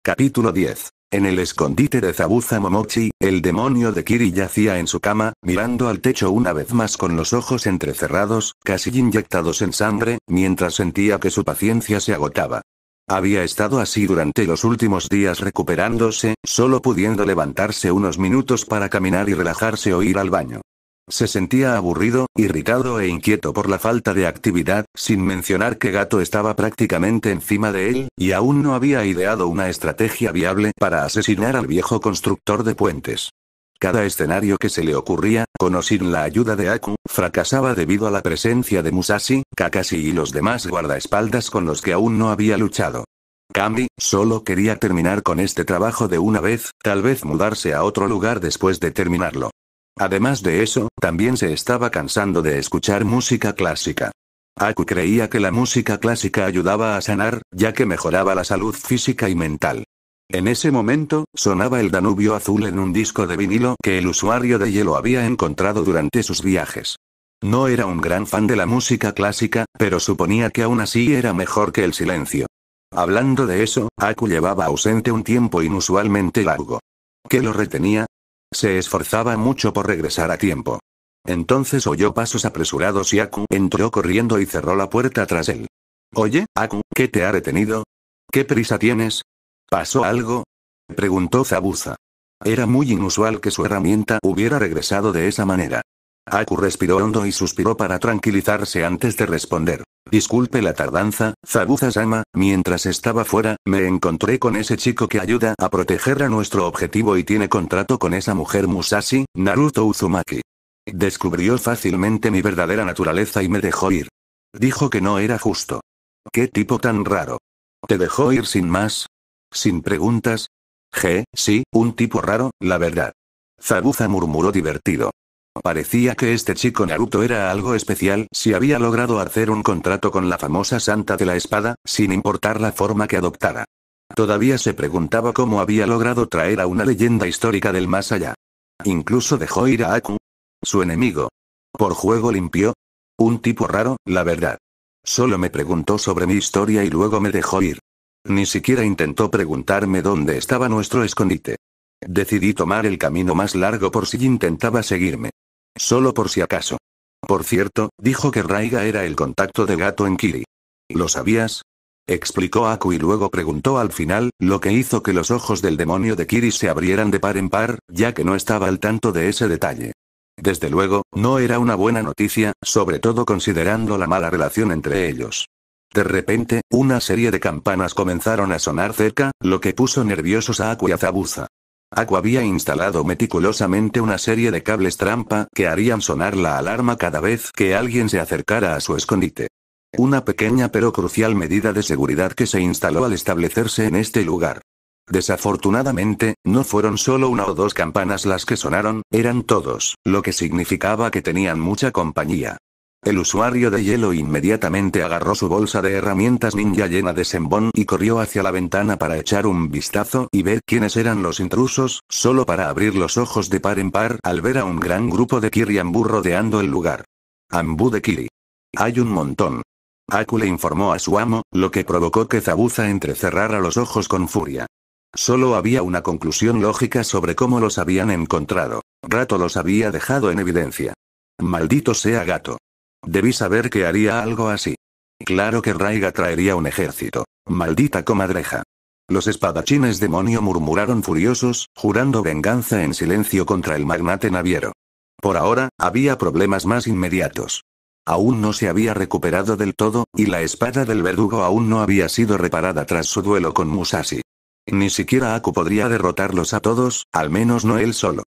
Capítulo 10. En el escondite de Zabuza Momochi, el demonio de Kiri yacía en su cama, mirando al techo una vez más con los ojos entrecerrados, casi inyectados en sangre, mientras sentía que su paciencia se agotaba. Había estado así durante los últimos días recuperándose, solo pudiendo levantarse unos minutos para caminar y relajarse o ir al baño. Se sentía aburrido, irritado e inquieto por la falta de actividad, sin mencionar que Gato estaba prácticamente encima de él, y aún no había ideado una estrategia viable para asesinar al viejo constructor de puentes. Cada escenario que se le ocurría, con o sin la ayuda de Aku, fracasaba debido a la presencia de Musashi, Kakashi y los demás guardaespaldas con los que aún no había luchado. Kami solo quería terminar con este trabajo de una vez, tal vez mudarse a otro lugar después de terminarlo. Además de eso, también se estaba cansando de escuchar música clásica. Aku creía que la música clásica ayudaba a sanar, ya que mejoraba la salud física y mental. En ese momento, sonaba el Danubio Azul en un disco de vinilo que el usuario de hielo había encontrado durante sus viajes. No era un gran fan de la música clásica, pero suponía que aún así era mejor que el silencio. Hablando de eso, Aku llevaba ausente un tiempo inusualmente largo. ¿Qué lo retenía? Se esforzaba mucho por regresar a tiempo. Entonces oyó pasos apresurados y Aku entró corriendo y cerró la puerta tras él. «Oye, Aku, ¿qué te ha retenido? ¿Qué prisa tienes? ¿Pasó algo?», preguntó Zabuza. Era muy inusual que su herramienta hubiera regresado de esa manera. Aku respiró hondo y suspiró para tranquilizarse antes de responder. «Disculpe la tardanza, Zabuza-sama, mientras estaba fuera, me encontré con ese chico que ayuda a proteger a nuestro objetivo y tiene contrato con esa mujer Musashi, Naruto Uzumaki. Descubrió fácilmente mi verdadera naturaleza y me dejó ir. Dijo que no era justo. ¿Qué tipo tan raro? ¿Te dejó ir sin más? ¿Sin preguntas?» Sí, un tipo raro, la verdad. Zabuza murmuró divertido. Parecía que este chico Naruto era algo especial si había logrado hacer un contrato con la famosa Santa de la Espada, sin importar la forma que adoptara. Todavía se preguntaba cómo había logrado traer a una leyenda histórica del más allá. Incluso dejó ir a Aku, su enemigo. ¿Por juego limpio? Un tipo raro, la verdad. Solo me preguntó sobre mi historia y luego me dejó ir. Ni siquiera intentó preguntarme dónde estaba nuestro escondite. Decidí tomar el camino más largo por si intentaba seguirme. Solo por si acaso. Por cierto, dijo que Raiga era el contacto de Gato en Kiri. ¿Lo sabías?, explicó Aku y luego preguntó al final, lo que hizo que los ojos del demonio de Kiri se abrieran de par en par, ya que no estaba al tanto de ese detalle. Desde luego, no era una buena noticia, sobre todo considerando la mala relación entre ellos. De repente, una serie de campanas comenzaron a sonar cerca, lo que puso nerviosos a Aku y a Zabuza. Aku había instalado meticulosamente una serie de cables trampa que harían sonar la alarma cada vez que alguien se acercara a su escondite. Una pequeña pero crucial medida de seguridad que se instaló al establecerse en este lugar. Desafortunadamente, no fueron solo una o dos campanas las que sonaron, eran todos, lo que significaba que tenían mucha compañía. El usuario de hielo inmediatamente agarró su bolsa de herramientas ninja llena de senbon y corrió hacia la ventana para echar un vistazo y ver quiénes eran los intrusos, solo para abrir los ojos de par en par al ver a un gran grupo de Kiri Ambu rodeando el lugar. Ambu de Kiri. Hay un montón. Aku le informó a su amo, lo que provocó que Zabuza entrecerrara los ojos con furia. Solo había una conclusión lógica sobre cómo los habían encontrado. Gato los había dejado en evidencia. Maldito sea Gato. Debí saber que haría algo así. Claro que Raiga traería un ejército. Maldita comadreja. Los espadachines demonio murmuraron furiosos, jurando venganza en silencio contra el magnate naviero. Por ahora, había problemas más inmediatos. Aún no se había recuperado del todo, y la espada del verdugo aún no había sido reparada tras su duelo con Musashi. Ni siquiera Aku podría derrotarlos a todos, al menos no él solo.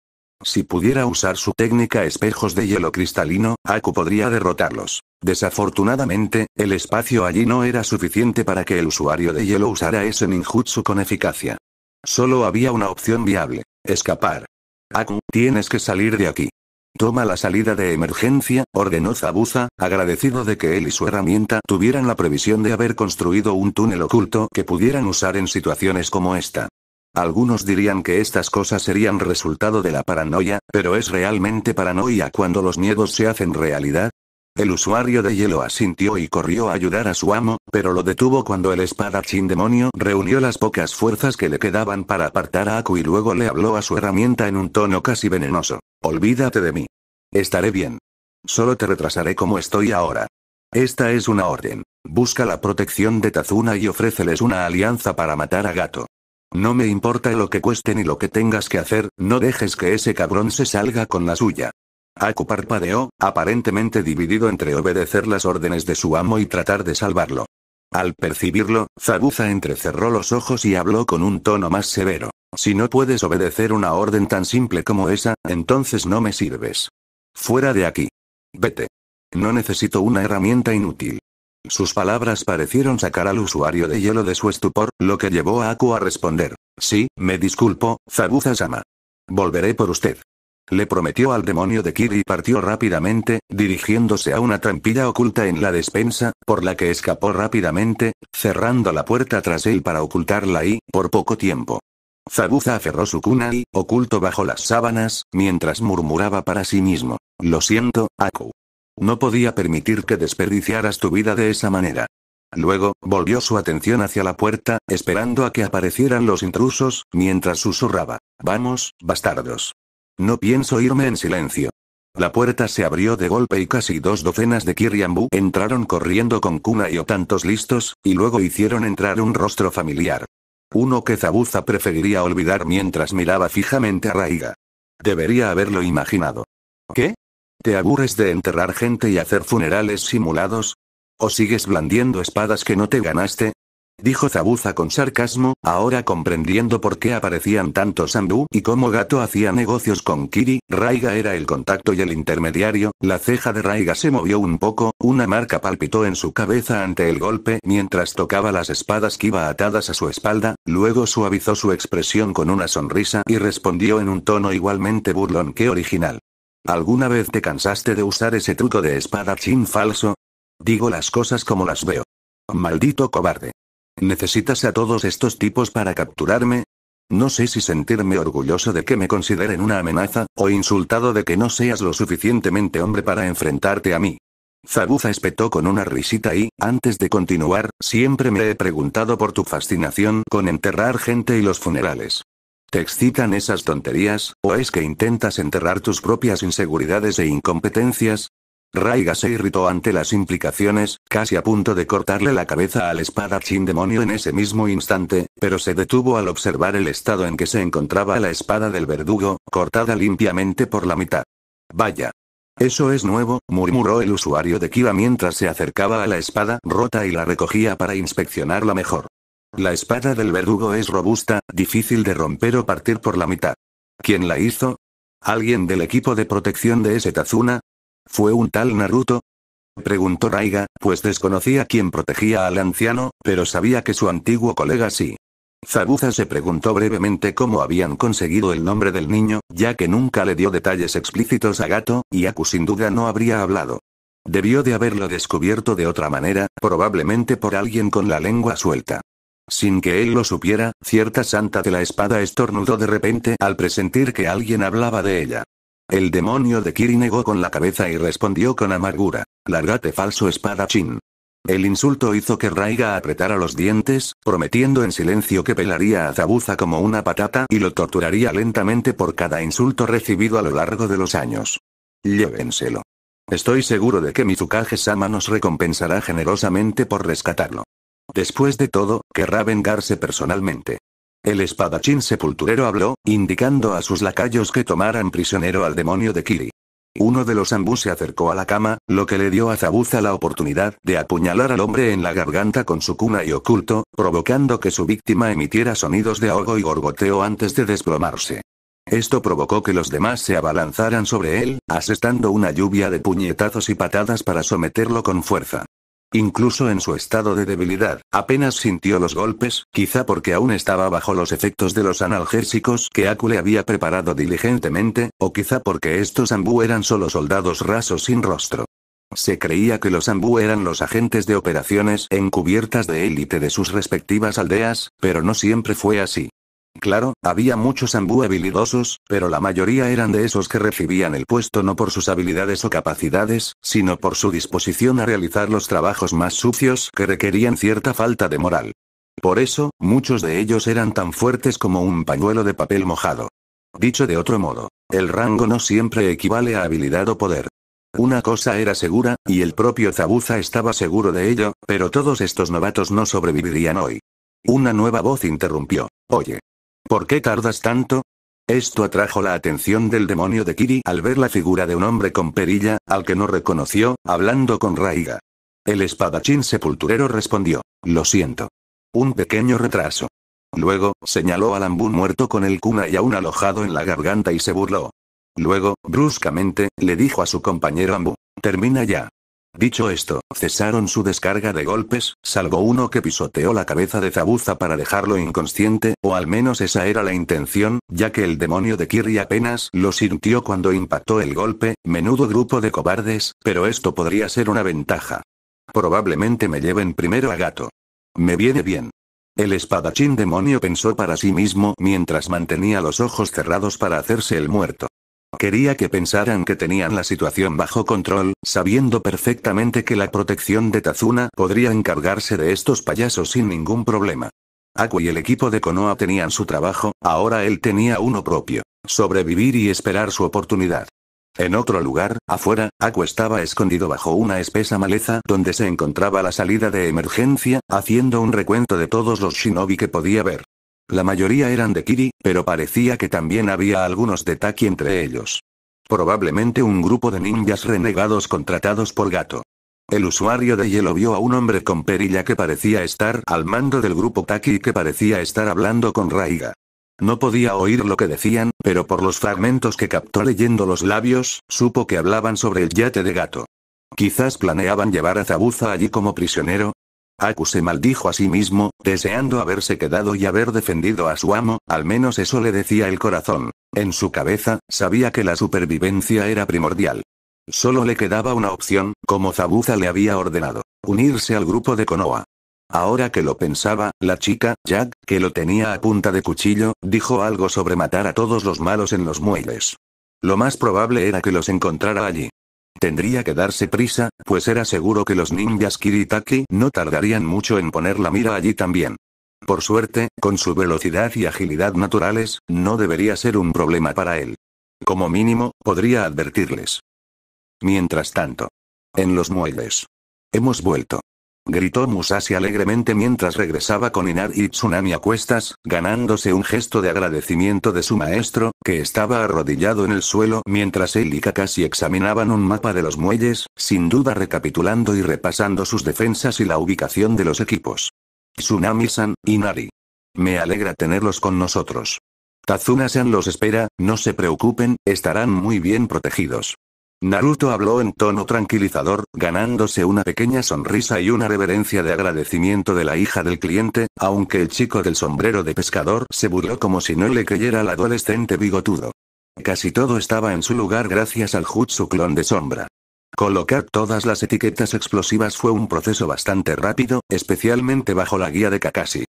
Si pudiera usar su técnica espejos de hielo cristalino, Aku podría derrotarlos. Desafortunadamente, el espacio allí no era suficiente para que el usuario de hielo usara ese ninjutsu con eficacia. Solo había una opción viable: escapar. Aku, tienes que salir de aquí. Toma la salida de emergencia, ordenó Zabuza, agradecido de que él y su herramienta tuvieran la previsión de haber construido un túnel oculto que pudieran usar en situaciones como esta. Algunos dirían que estas cosas serían resultado de la paranoia, pero ¿es realmente paranoia cuando los miedos se hacen realidad? El usuario de hielo asintió y corrió a ayudar a su amo, pero lo detuvo cuando el espadachín demonio reunió las pocas fuerzas que le quedaban para apartar a Aku y luego le habló a su herramienta en un tono casi venenoso. Olvídate de mí. Estaré bien. Solo te retrasaré como estoy ahora. Esta es una orden. Busca la protección de Tazuna y ofréceles una alianza para matar a Gato. No me importa lo que cueste ni lo que tengas que hacer, no dejes que ese cabrón se salga con la suya. Aku parpadeó, aparentemente dividido entre obedecer las órdenes de su amo y tratar de salvarlo. Al percibirlo, Zabuza entrecerró los ojos y habló con un tono más severo. Si no puedes obedecer una orden tan simple como esa, entonces no me sirves. Fuera de aquí. Vete. No necesito una herramienta inútil. Sus palabras parecieron sacar al usuario de hielo de su estupor, lo que llevó a Aku a responder. Sí, me disculpo, Zabuza-sama. Volveré por usted. Le prometió al demonio de Kiri y partió rápidamente, dirigiéndose a una trampilla oculta en la despensa, por la que escapó rápidamente, cerrando la puerta tras él para ocultarla ahí, por poco tiempo. Zabuza aferró su kunai, oculto bajo las sábanas, mientras murmuraba para sí mismo. Lo siento, Aku. No podía permitir que desperdiciaras tu vida de esa manera. Luego, volvió su atención hacia la puerta, esperando a que aparecieran los intrusos, mientras susurraba. Vamos, bastardos. No pienso irme en silencio. La puerta se abrió de golpe y casi 2 docenas de Kiryambu entraron corriendo con kunai o tantos listos, y luego hicieron entrar un rostro familiar. Uno que Zabuza preferiría olvidar mientras miraba fijamente a Raiga. Debería haberlo imaginado. ¿Qué? ¿Te aburres de enterrar gente y hacer funerales simulados? ¿O sigues blandiendo espadas que no te ganaste? Dijo Zabuza con sarcasmo, ahora comprendiendo por qué aparecían tantos Anbu y cómo Gato hacía negocios con Kiri. Raiga era el contacto y el intermediario. La ceja de Raiga se movió un poco, una marca palpitó en su cabeza ante el golpe mientras tocaba las espadas que iba atadas a su espalda, luego suavizó su expresión con una sonrisa y respondió en un tono igualmente burlón que original. ¿Alguna vez te cansaste de usar ese truco de espadachín falso? Digo las cosas como las veo. Maldito cobarde. ¿Necesitas a todos estos tipos para capturarme? No sé si sentirme orgulloso de que me consideren una amenaza, o insultado de que no seas lo suficientemente hombre para enfrentarte a mí. Zabuza espetó con una risita y, antes de continuar, siempre me he preguntado por tu fascinación con enterrar gente y los funerales. ¿Te excitan esas tonterías, o es que intentas enterrar tus propias inseguridades e incompetencias? Raiga se irritó ante las implicaciones, casi a punto de cortarle la cabeza al espadachín demonio en ese mismo instante, pero se detuvo al observar el estado en que se encontraba la espada del verdugo, cortada limpiamente por la mitad. Vaya. Eso es nuevo, murmuró el usuario de Kiba mientras se acercaba a la espada rota y la recogía para inspeccionarla mejor. La espada del verdugo es robusta, difícil de romper o partir por la mitad. ¿Quién la hizo? ¿Alguien del equipo de protección de ese Tazuna? ¿Fue un tal Naruto? Preguntó Raiga, pues desconocía quién protegía al anciano, pero sabía que su antiguo colega sí. Zabuza se preguntó brevemente cómo habían conseguido el nombre del niño, ya que nunca le dio detalles explícitos a Gato, y Aku sin duda no habría hablado. Debió de haberlo descubierto de otra manera, probablemente por alguien con la lengua suelta. Sin que él lo supiera, cierta santa de la espada estornudó de repente al presentir que alguien hablaba de ella. El demonio de Kiri negó con la cabeza y respondió con amargura. Lárgate falso espadachín. El insulto hizo que Raiga apretara los dientes, prometiendo en silencio que pelaría a Zabuza como una patata y lo torturaría lentamente por cada insulto recibido a lo largo de los años. Llévenselo. Estoy seguro de que Mizukage-sama nos recompensará generosamente por rescatarlo. Después de todo, querrá vengarse personalmente. El espadachín sepulturero habló, indicando a sus lacayos que tomaran prisionero al demonio de Kiri. Uno de los Anbu se acercó a la cama, lo que le dio a Zabuza la oportunidad de apuñalar al hombre en la garganta con su kunai oculto, provocando que su víctima emitiera sonidos de ahogo y gorgoteo antes de desplomarse. Esto provocó que los demás se abalanzaran sobre él, asestando una lluvia de puñetazos y patadas para someterlo con fuerza. Incluso en su estado de debilidad, apenas sintió los golpes, quizá porque aún estaba bajo los efectos de los analgésicos que Aku le había preparado diligentemente, o quizá porque estos Anbu eran solo soldados rasos sin rostro. Se creía que los Anbu eran los agentes de operaciones encubiertas de élite de sus respectivas aldeas, pero no siempre fue así. Claro, había muchos Anbu habilidosos, pero la mayoría eran de esos que recibían el puesto no por sus habilidades o capacidades, sino por su disposición a realizar los trabajos más sucios que requerían cierta falta de moral. Por eso, muchos de ellos eran tan fuertes como un pañuelo de papel mojado. Dicho de otro modo, el rango no siempre equivale a habilidad o poder. Una cosa era segura, y el propio Zabuza estaba seguro de ello, pero todos estos novatos no sobrevivirían hoy. Una nueva voz interrumpió. Oye. ¿Por qué tardas tanto? Esto atrajo la atención del demonio de Kiri al ver la figura de un hombre con perilla, al que no reconoció, hablando con Raiga. El espadachín sepulturero respondió. Lo siento. Un pequeño retraso. Luego, señaló al Anbu muerto con el kunai aún alojado en la garganta y se burló. Luego, bruscamente, le dijo a su compañero Anbu. Termina ya. Dicho esto, cesaron su descarga de golpes, salvo uno que pisoteó la cabeza de Zabuza para dejarlo inconsciente, o al menos esa era la intención, ya que el demonio de Kiri apenas lo sintió cuando impactó el golpe. Menudo grupo de cobardes, pero esto podría ser una ventaja. Probablemente me lleven primero a Gato. Me viene bien. El espadachín demonio pensó para sí mismo mientras mantenía los ojos cerrados para hacerse el muerto. Quería que pensaran que tenían la situación bajo control, sabiendo perfectamente que la protección de Tazuna podría encargarse de estos payasos sin ningún problema. Aku y el equipo de Konoha tenían su trabajo, ahora él tenía uno propio: sobrevivir y esperar su oportunidad. En otro lugar, afuera, Aku estaba escondido bajo una espesa maleza donde se encontraba la salida de emergencia, haciendo un recuento de todos los shinobi que podía ver. La mayoría eran de Kiri, pero parecía que también había algunos de Taki entre ellos. Probablemente un grupo de ninjas renegados contratados por Gato. El usuario de hielo vio a un hombre con perilla que parecía estar al mando del grupo Taki y que parecía estar hablando con Raiga. No podía oír lo que decían, pero por los fragmentos que captó leyendo los labios, supo que hablaban sobre el yate de Gato. Quizás planeaban llevar a Zabuza allí como prisionero. Aku se maldijo a sí mismo, deseando haberse quedado y haber defendido a su amo, al menos eso le decía el corazón. En su cabeza, sabía que la supervivencia era primordial. Solo le quedaba una opción, como Zabuza le había ordenado: unirse al grupo de Konoha. Ahora que lo pensaba, la chica, Jack, que lo tenía a punta de cuchillo, dijo algo sobre matar a todos los malos en los muelles. Lo más probable era que los encontrara allí. Tendría que darse prisa, pues era seguro que los ninjas Kiritaki no tardarían mucho en poner la mira allí también. Por suerte, con su velocidad y agilidad naturales, no debería ser un problema para él. Como mínimo, podría advertirles. Mientras tanto, en los muelles. Hemos vuelto. Gritó Musashi alegremente mientras regresaba con Inari y Tsunami a cuestas, ganándose un gesto de agradecimiento de su maestro, que estaba arrodillado en el suelo mientras él y Kakashi examinaban un mapa de los muelles, sin duda recapitulando y repasando sus defensas y la ubicación de los equipos. Tsunami-san, Inari. Me alegra tenerlos con nosotros. Tazuna-san los espera, no se preocupen, estarán muy bien protegidos. Naruto habló en tono tranquilizador, ganándose una pequeña sonrisa y una reverencia de agradecimiento de la hija del cliente, aunque el chico del sombrero de pescador se burló como si no le creyera al adolescente bigotudo. Casi todo estaba en su lugar gracias al jutsu clon de sombra. Colocar todas las etiquetas explosivas fue un proceso bastante rápido, especialmente bajo la guía de Kakashi.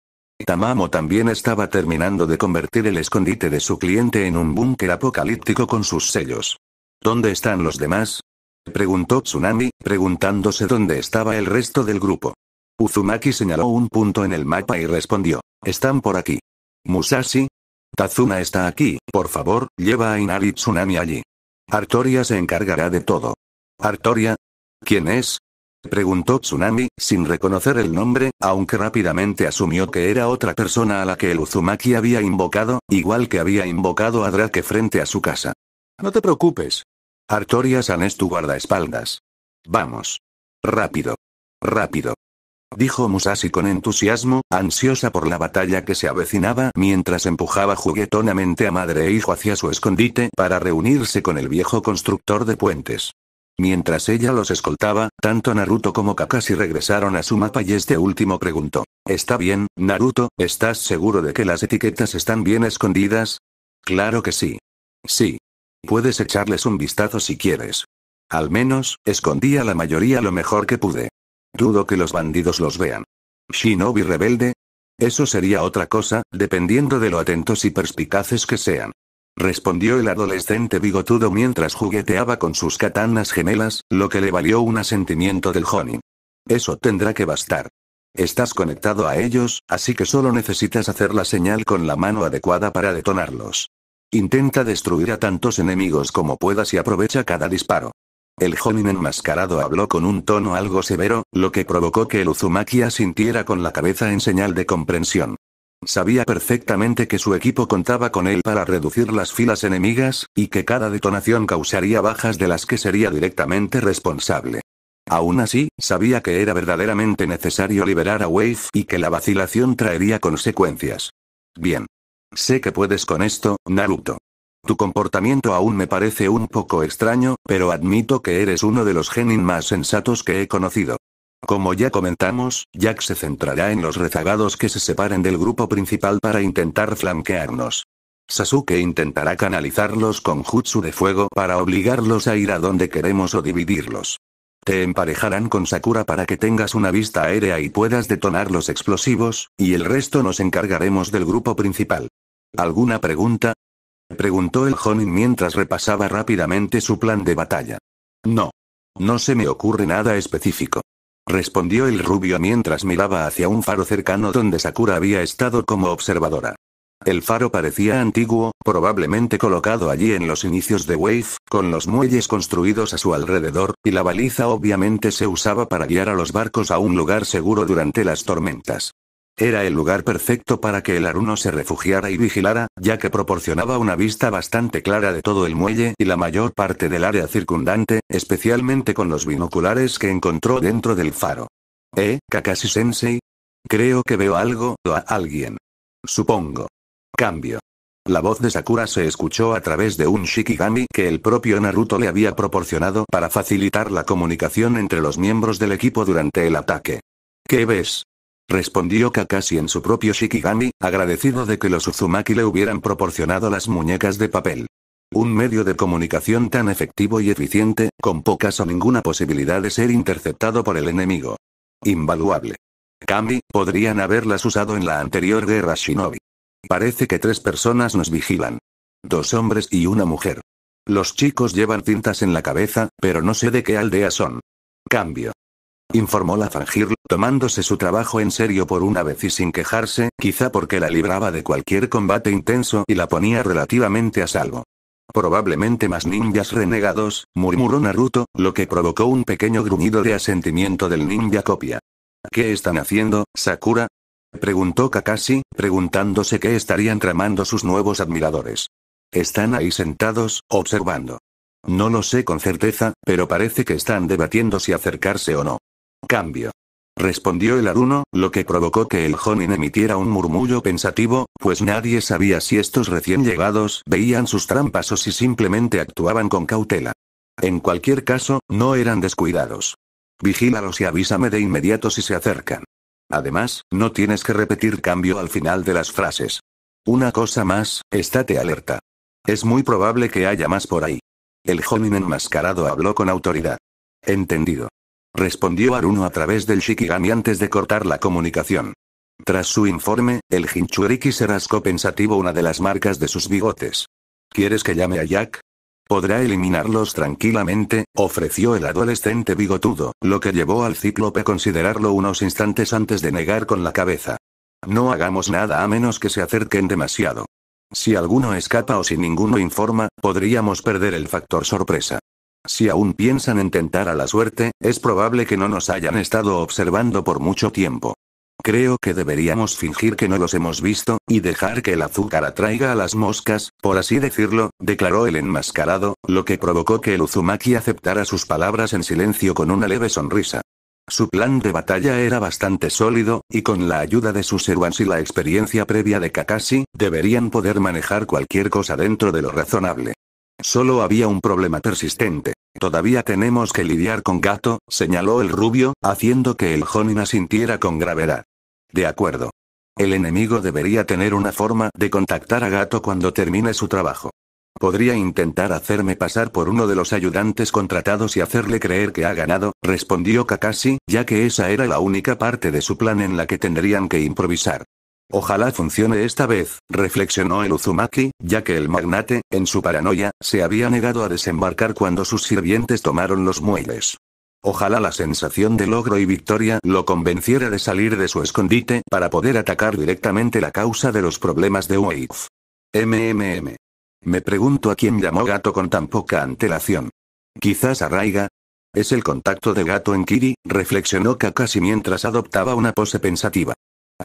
Tamamo también estaba terminando de convertir el escondite de su cliente en un búnker apocalíptico con sus sellos. ¿Dónde están los demás?, preguntó Tsunami, preguntándose dónde estaba el resto del grupo. Uzumaki señaló un punto en el mapa y respondió: están por aquí. Musashi. Tazuna está aquí, por favor, lleva a Inari y Tsunami allí. Artoria se encargará de todo. ¿Artoria? ¿Quién es?, preguntó Tsunami, sin reconocer el nombre, aunque rápidamente asumió que era otra persona a la que el Uzumaki había invocado, igual que había invocado a Drake frente a su casa. No te preocupes. Artoria-san es tu guardaespaldas. Vamos. Rápido. Rápido. Dijo Musashi con entusiasmo, ansiosa por la batalla que se avecinaba mientras empujaba juguetonamente a madre e hijo hacia su escondite para reunirse con el viejo constructor de puentes. Mientras ella los escoltaba, tanto Naruto como Kakashi regresaron a su mapa y este último preguntó: ¿Está bien, Naruto, estás seguro de que las etiquetas están bien escondidas? Claro que sí. Sí. Puedes echarles un vistazo si quieres. Al menos, escondí a la mayoría lo mejor que pude. Dudo que los bandidos los vean. ¿Shinobi rebelde? Eso sería otra cosa, dependiendo de lo atentos y perspicaces que sean. Respondió el adolescente bigotudo mientras jugueteaba con sus katanas gemelas, lo que le valió un asentimiento del Jonin. Eso tendrá que bastar. Estás conectado a ellos, así que solo necesitas hacer la señal con la mano adecuada para detonarlos. Intenta destruir a tantos enemigos como puedas y aprovecha cada disparo. El Jonin enmascarado habló con un tono algo severo, lo que provocó que el Uzumaki asintiera con la cabeza en señal de comprensión. Sabía perfectamente que su equipo contaba con él para reducir las filas enemigas, y que cada detonación causaría bajas de las que sería directamente responsable. Aún así, sabía que era verdaderamente necesario liberar a Wave y que la vacilación traería consecuencias. Bien. Sé que puedes con esto, Naruto. Tu comportamiento aún me parece un poco extraño, pero admito que eres uno de los genin más sensatos que he conocido. Como ya comentamos, Jack se centrará en los rezagados que se separen del grupo principal para intentar flanquearnos. Sasuke intentará canalizarlos con jutsu de fuego para obligarlos a ir a donde queremos o dividirlos. Te emparejarán con Sakura para que tengas una vista aérea y puedas detonar los explosivos, y el resto nos encargaremos del grupo principal. ¿Alguna pregunta? Preguntó el Jonin mientras repasaba rápidamente su plan de batalla. No. No se me ocurre nada específico. Respondió el rubio mientras miraba hacia un faro cercano donde Sakura había estado como observadora. El faro parecía antiguo, probablemente colocado allí en los inicios de Wave, con los muelles construidos a su alrededor, y la baliza obviamente se usaba para guiar a los barcos a un lugar seguro durante las tormentas. Era el lugar perfecto para que el Aruno se refugiara y vigilara, ya que proporcionaba una vista bastante clara de todo el muelle y la mayor parte del área circundante, especialmente con los binoculares que encontró dentro del faro. Kakashi-sensei? Creo que veo algo, o a alguien. Supongo. Cambio. La voz de Sakura se escuchó a través de un Shikigami que el propio Naruto le había proporcionado para facilitar la comunicación entre los miembros del equipo durante el ataque. ¿Qué ves? Respondió Kakashi en su propio Shikigami, agradecido de que los Uzumaki le hubieran proporcionado las muñecas de papel. Un medio de comunicación tan efectivo y eficiente, con pocas o ninguna posibilidad de ser interceptado por el enemigo. Invaluable. Kami, podrían haberlas usado en la anterior guerra Shinobi. Parece que 3 personas nos vigilan. 2 hombres y una mujer. Los chicos llevan cintas en la cabeza, pero no sé de qué aldea son. Cambio. Informó la Fangirl, tomándose su trabajo en serio por una vez y sin quejarse, quizá porque la libraba de cualquier combate intenso y la ponía relativamente a salvo. Probablemente más ninjas renegados, murmuró Naruto, lo que provocó un pequeño gruñido de asentimiento del ninja copia. ¿Qué están haciendo, Sakura? Preguntó Kakashi, preguntándose qué estarían tramando sus nuevos admiradores. Están ahí sentados, observando. No lo sé con certeza, pero parece que están debatiendo si acercarse o no. Cambio. Respondió el Aruno, lo que provocó que el Jonin emitiera un murmullo pensativo, pues nadie sabía si estos recién llegados veían sus trampas o si simplemente actuaban con cautela. En cualquier caso, no eran descuidados. Vigílalos y avísame de inmediato si se acercan. Además, no tienes que repetir cambio al final de las frases. Una cosa más, estate alerta. Es muy probable que haya más por ahí. El Jonin enmascarado habló con autoridad. Entendido. Respondió Aruno a través del Shikigami antes de cortar la comunicación. Tras su informe, el Jinchuriki se rascó pensativo una de las marcas de sus bigotes. ¿Quieres que llame a Jack? Podrá eliminarlos tranquilamente, ofreció el adolescente bigotudo, lo que llevó al cíclope a considerarlo unos instantes antes de negar con la cabeza. No hagamos nada a menos que se acerquen demasiado. Si alguno escapa o si ninguno informa, podríamos perder el factor sorpresa. Si aún piensan en tentar a la suerte, es probable que no nos hayan estado observando por mucho tiempo. Creo que deberíamos fingir que no los hemos visto, y dejar que el azúcar atraiga a las moscas, por así decirlo, declaró el enmascarado, lo que provocó que el Uzumaki aceptara sus palabras en silencio con una leve sonrisa. Su plan de batalla era bastante sólido, y con la ayuda de sus Servants y la experiencia previa de Kakashi, deberían poder manejar cualquier cosa dentro de lo razonable. Solo había un problema persistente. Todavía tenemos que lidiar con Gato, señaló el rubio, haciendo que el Jonin asintiera con gravedad. De acuerdo. El enemigo debería tener una forma de contactar a Gato cuando termine su trabajo. Podría intentar hacerme pasar por uno de los ayudantes contratados y hacerle creer que ha ganado, respondió Kakashi, ya que esa era la única parte de su plan en la que tendrían que improvisar. Ojalá funcione esta vez, reflexionó el Uzumaki, ya que el magnate, en su paranoia, se había negado a desembarcar cuando sus sirvientes tomaron los muelles. Ojalá la sensación de logro y victoria lo convenciera de salir de su escondite para poder atacar directamente la causa de los problemas de Wave. Me pregunto a quién llamó gato con tan poca antelación. Quizás a Raiga. Es el contacto de gato en Kiri, reflexionó Kakashi mientras adoptaba una pose pensativa.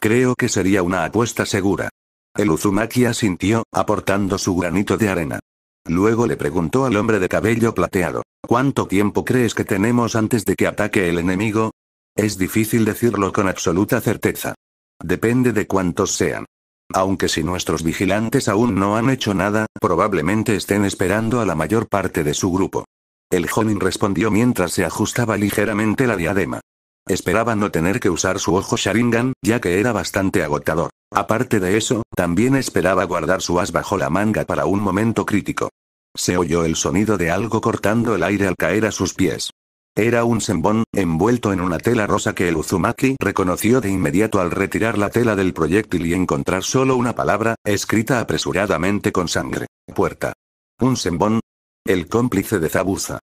Creo que sería una apuesta segura. El Uzumaki asintió, aportando su granito de arena. Luego le preguntó al hombre de cabello plateado, ¿cuánto tiempo crees que tenemos antes de que ataque el enemigo? Es difícil decirlo con absoluta certeza. Depende de cuántos sean. Aunque si nuestros vigilantes aún no han hecho nada, probablemente estén esperando a la mayor parte de su grupo. El Jonin respondió mientras se ajustaba ligeramente la diadema. Esperaba no tener que usar su ojo Sharingan, ya que era bastante agotador. Aparte de eso, también esperaba guardar su as bajo la manga para un momento crítico. Se oyó el sonido de algo cortando el aire al caer a sus pies. Era un senbon, envuelto en una tela rosa que el Uzumaki reconoció de inmediato al retirar la tela del proyectil y encontrar solo una palabra, escrita apresuradamente con sangre. Puerta. ¿Un senbon? El cómplice de Zabuza.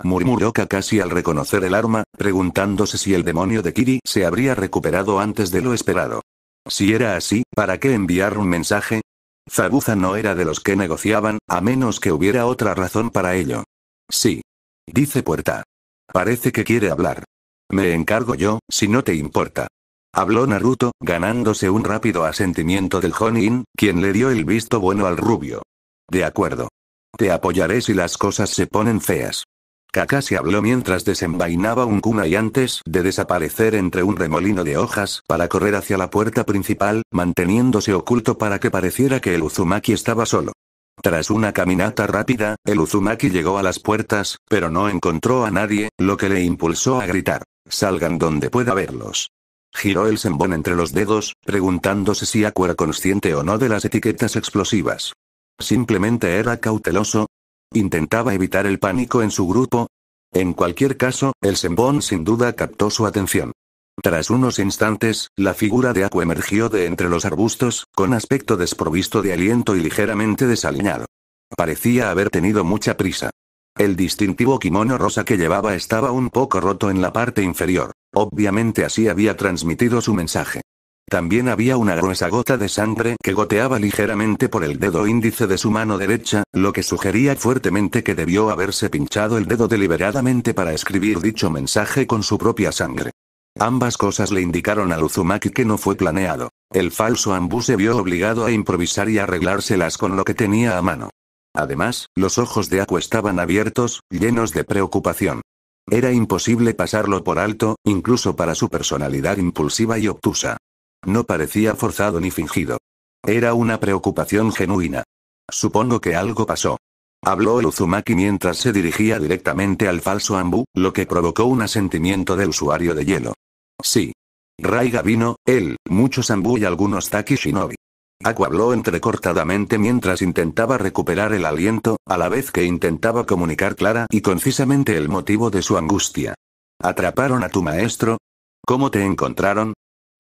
Murmuró Kakashi al reconocer el arma, preguntándose si el demonio de Kiri se habría recuperado antes de lo esperado. Si era así, ¿para qué enviar un mensaje? Zabuza no era de los que negociaban, a menos que hubiera otra razón para ello. Sí. Dice Puerta. Parece que quiere hablar. Me encargo yo, si no te importa. Habló Naruto, ganándose un rápido asentimiento del Jonin, quien le dio el visto bueno al rubio. De acuerdo. Te apoyaré si las cosas se ponen feas. Kakashi habló mientras desenvainaba un kunai antes de desaparecer entre un remolino de hojas para correr hacia la puerta principal, manteniéndose oculto para que pareciera que el Uzumaki estaba solo. Tras una caminata rápida, el Uzumaki llegó a las puertas, pero no encontró a nadie, lo que le impulsó a gritar: «Salgan donde pueda verlos». Giró el senbon entre los dedos, preguntándose si Aku era consciente o no de las etiquetas explosivas. Simplemente era cauteloso. ¿Intentaba evitar el pánico en su grupo? En cualquier caso, el senbon sin duda captó su atención. Tras unos instantes, la figura de Aku emergió de entre los arbustos, con aspecto desprovisto de aliento y ligeramente desaliñado. Parecía haber tenido mucha prisa. El distintivo kimono rosa que llevaba estaba un poco roto en la parte inferior. Obviamente así había transmitido su mensaje. También había una gruesa gota de sangre que goteaba ligeramente por el dedo índice de su mano derecha, lo que sugería fuertemente que debió haberse pinchado el dedo deliberadamente para escribir dicho mensaje con su propia sangre. Ambas cosas le indicaron al Uzumaki que no fue planeado. El falso Anbu se vio obligado a improvisar y arreglárselas con lo que tenía a mano. Además, los ojos de Aku estaban abiertos, llenos de preocupación. Era imposible pasarlo por alto, incluso para su personalidad impulsiva y obtusa. No parecía forzado ni fingido. Era una preocupación genuina. Supongo que algo pasó. Habló el Uzumaki mientras se dirigía directamente al falso Anbu, lo que provocó un asentimiento del usuario de hielo. Sí. Raiga vino, él, muchos Anbu y algunos Taki Shinobi. Aku habló entrecortadamente mientras intentaba recuperar el aliento, a la vez que intentaba comunicar clara y concisamente el motivo de su angustia. ¿Atraparon a tu maestro? ¿Cómo te encontraron?,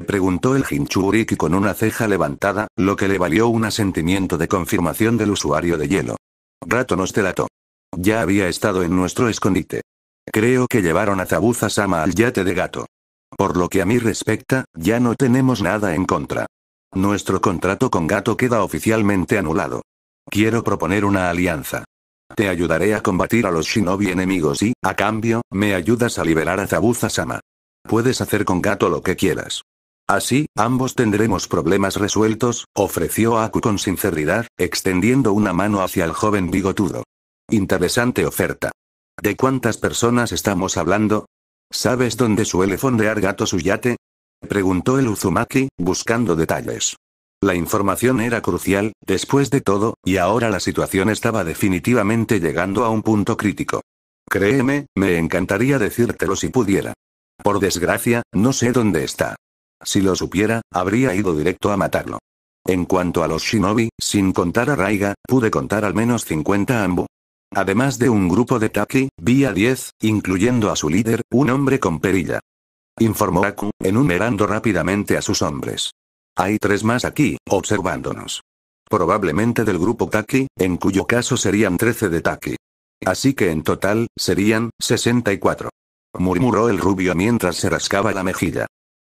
preguntó el Jinchuriki con una ceja levantada, lo que le valió un asentimiento de confirmación del usuario de hielo. Rato nos delató. Ya había estado en nuestro escondite. Creo que llevaron a Zabuza-sama al yate de gato. Por lo que a mí respecta, ya no tenemos nada en contra. Nuestro contrato con Gato queda oficialmente anulado. Quiero proponer una alianza. Te ayudaré a combatir a los shinobi enemigos y, a cambio, me ayudas a liberar a Zabuza-sama. Puedes hacer con Gato lo que quieras. Así, ambos tendremos problemas resueltos, ofreció Aku con sinceridad, extendiendo una mano hacia el joven bigotudo. Interesante oferta. ¿De cuántas personas estamos hablando? ¿Sabes dónde suele fondear Gato su yate?, preguntó el Uzumaki, buscando detalles. La información era crucial, después de todo, y ahora la situación estaba definitivamente llegando a un punto crítico. Créeme, me encantaría decírtelo si pudiera. Por desgracia, no sé dónde está. Si lo supiera, habría ido directo a matarlo. En cuanto a los shinobi, sin contar a Raiga, pude contar al menos 50 Anbu. Además de un grupo de Taki, vi a 10, incluyendo a su líder, un hombre con perilla. Informó Aku, enumerando rápidamente a sus hombres. Hay 3 más aquí, observándonos. Probablemente del grupo Taki, en cuyo caso serían 13 de Taki. Así que en total, serían 64. Murmuró el rubio mientras se rascaba la mejilla.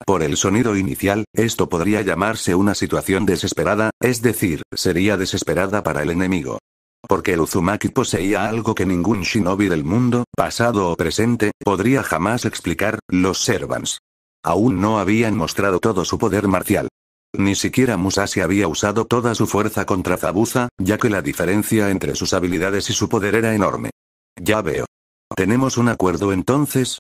Por el sonido inicial, esto podría llamarse una situación desesperada, es decir, sería desesperada para el enemigo. Porque el Uzumaki poseía algo que ningún shinobi del mundo, pasado o presente, podría jamás explicar: los servants. Aún no habían mostrado todo su poder marcial. Ni siquiera Musashi había usado toda su fuerza contra Zabuza, ya que la diferencia entre sus habilidades y su poder era enorme. Ya veo. ¿Tenemos un acuerdo entonces?,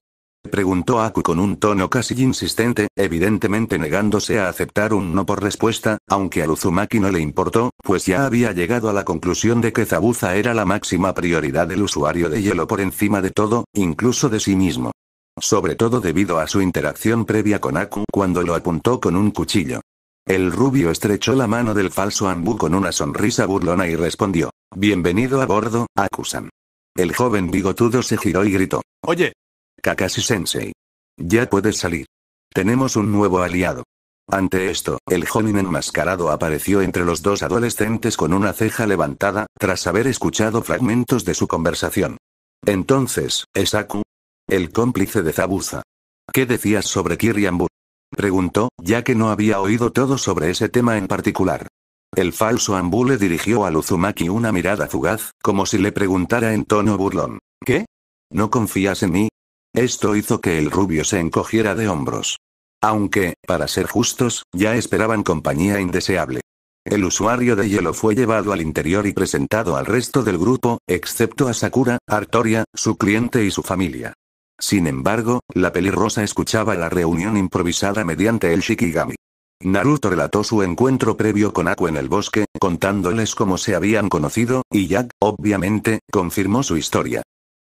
preguntó Aku con un tono casi insistente, evidentemente negándose a aceptar un no por respuesta, aunque al Uzumaki no le importó, pues ya había llegado a la conclusión de que Zabuza era la máxima prioridad del usuario de hielo por encima de todo, incluso de sí mismo. Sobre todo debido a su interacción previa con Aku cuando lo apuntó con un cuchillo. El rubio estrechó la mano del falso Anbu con una sonrisa burlona y respondió: «Bienvenido a bordo, Aku-san». El joven bigotudo se giró y gritó: «Oye, Kakashi-sensei. Ya puedes salir. Tenemos un nuevo aliado». Ante esto, el joven enmascarado apareció entre los dos adolescentes con una ceja levantada, tras haber escuchado fragmentos de su conversación. «Entonces, ¿es Aku? El cómplice de Zabuza? ¿Qué decías sobre Kiryambu?», preguntó, ya que no había oído todo sobre ese tema en particular. El falso Anbu le dirigió al Uzumaki una mirada fugaz, como si le preguntara en tono burlón: «¿Qué? ¿No confías en mí?». Esto hizo que el rubio se encogiera de hombros. Aunque, para ser justos, ya esperaban compañía indeseable. El usuario de hielo fue llevado al interior y presentado al resto del grupo, excepto a Sakura, Artoria, su cliente y su familia. Sin embargo, la pelirrosa escuchaba la reunión improvisada mediante el Shikigami. Naruto relató su encuentro previo con Aku en el bosque, contándoles cómo se habían conocido, y Jack, obviamente, confirmó su historia.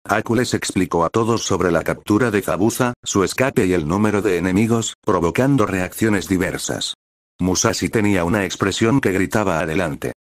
Aku les explicó a todos sobre la captura de Zabuza, su escape y el número de enemigos, provocando reacciones diversas. Musashi tenía una expresión que gritaba adelante.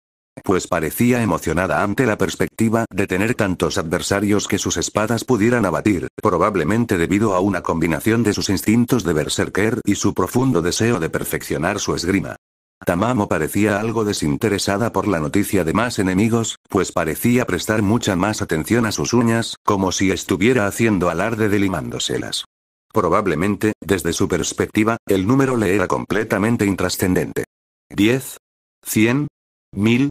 Pues parecía emocionada ante la perspectiva de tener tantos adversarios que sus espadas pudieran abatir, probablemente debido a una combinación de sus instintos de berserker y su profundo deseo de perfeccionar su esgrima. Tamamo parecía algo desinteresada por la noticia de más enemigos, pues parecía prestar mucha más atención a sus uñas, como si estuviera haciendo alarde de limándoselas. Probablemente, desde su perspectiva, el número le era completamente intrascendente. 10, 100, 1000,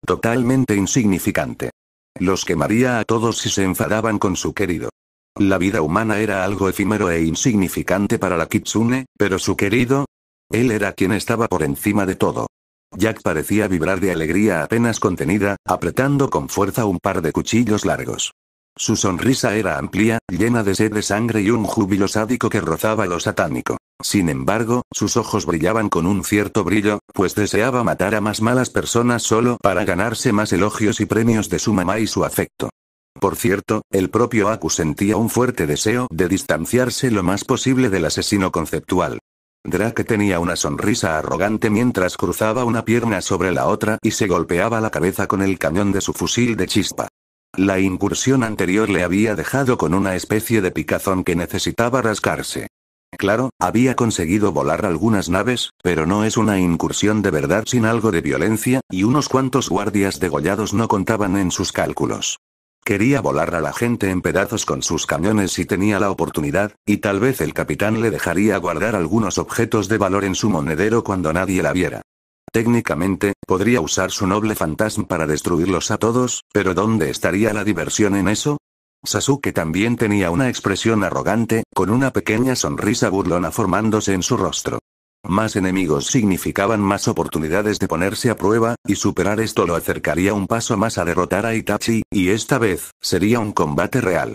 totalmente insignificante. Los quemaría a todos si se enfadaban con su querido. La vida humana era algo efímero e insignificante para la Kitsune, pero su querido, él era quien estaba por encima de todo. Jack parecía vibrar de alegría apenas contenida, apretando con fuerza un par de cuchillos largos. Su sonrisa era amplia, llena de sed de sangre y un júbilo sádico que rozaba lo satánico. Sin embargo, sus ojos brillaban con un cierto brillo, pues deseaba matar a más malas personas solo para ganarse más elogios y premios de su mamá y su afecto. Por cierto, el propio Aku sentía un fuerte deseo de distanciarse lo más posible del asesino conceptual. Drake tenía una sonrisa arrogante mientras cruzaba una pierna sobre la otra y se golpeaba la cabeza con el cañón de su fusil de chispa. La incursión anterior le había dejado con una especie de picazón que necesitaba rascarse. Claro, había conseguido volar algunas naves, pero no es una incursión de verdad sin algo de violencia, y unos cuantos guardias degollados no contaban en sus cálculos. Quería volar a la gente en pedazos con sus cañones si tenía la oportunidad, y tal vez el capitán le dejaría guardar algunos objetos de valor en su monedero cuando nadie la viera. Técnicamente, podría usar su noble fantasma para destruirlos a todos, pero ¿dónde estaría la diversión en eso? Sasuke también tenía una expresión arrogante, con una pequeña sonrisa burlona formándose en su rostro. Más enemigos significaban más oportunidades de ponerse a prueba, y superar esto lo acercaría un paso más a derrotar a Itachi, y esta vez, sería un combate real.